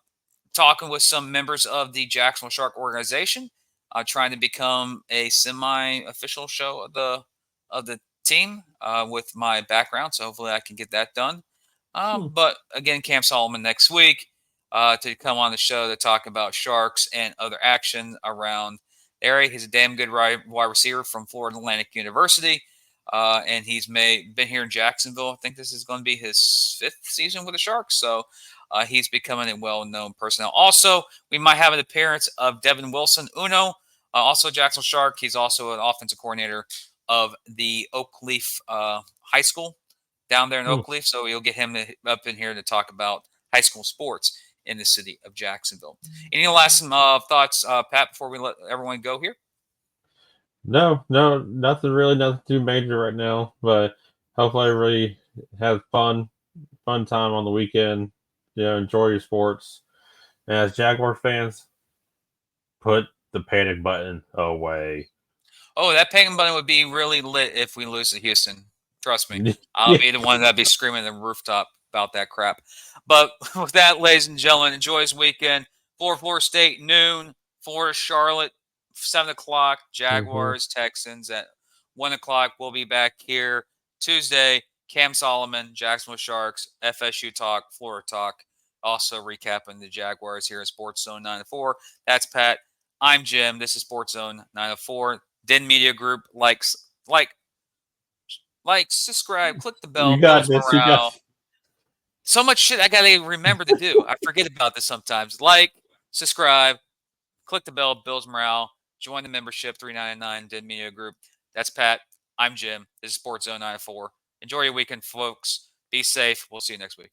talking with some members of the Jacksonville Shark organization, trying to become a semi-official show of the team with my background. So hopefully, I can get that done. Hmm. But again, Cam Solomon next week to come on the show to talk about Sharks and other action around area. He's a damn good wide receiver from Florida Atlantic University. And he's been here in Jacksonville. I think this is going to be his 5th season with the Sharks. So he's becoming a well-known personnel. Also, we might have an appearance of Devin Wilson, Uno, also a Jacksonville Shark. He's also an offensive coordinator of the Oakleaf High School down there in Oakleaf. So you'll get him up in here to talk about high school sports in the city of Jacksonville. Any last thoughts, Pat, before we let everyone go here? No, nothing too major right now. But hopefully everybody has fun time on the weekend. Enjoy your sports. And as Jaguar fans, put the panic button away. Oh, that panic button would be really lit if we lose to Houston. Trust me. Yeah. I'll be the one that'd be screaming at the rooftop about that crap. But with that, ladies and gentlemen, enjoy this weekend. Florida State, noon. Florida, Charlotte, 7 o'clock. Jaguars, Texans at 1 o'clock. We'll be back here Tuesday. Cam Solomon, Jacksonville Sharks, FSU Talk, Florida Talk. Also recapping the Jaguars here at Sports Zone 904. That's Pat. I'm Jim. This is Sports Zone 904. Den Media Group. Like, subscribe, click the bell. You got this. Morale. You got so much shit I gotta remember to do. I forget about this sometimes. Like, subscribe, click the bell, builds morale. Join the membership, $3.99 Den Media Group. That's Pat. I'm Jim. This is Sports Zone 904. Enjoy your weekend, folks. Be safe. We'll see you next week.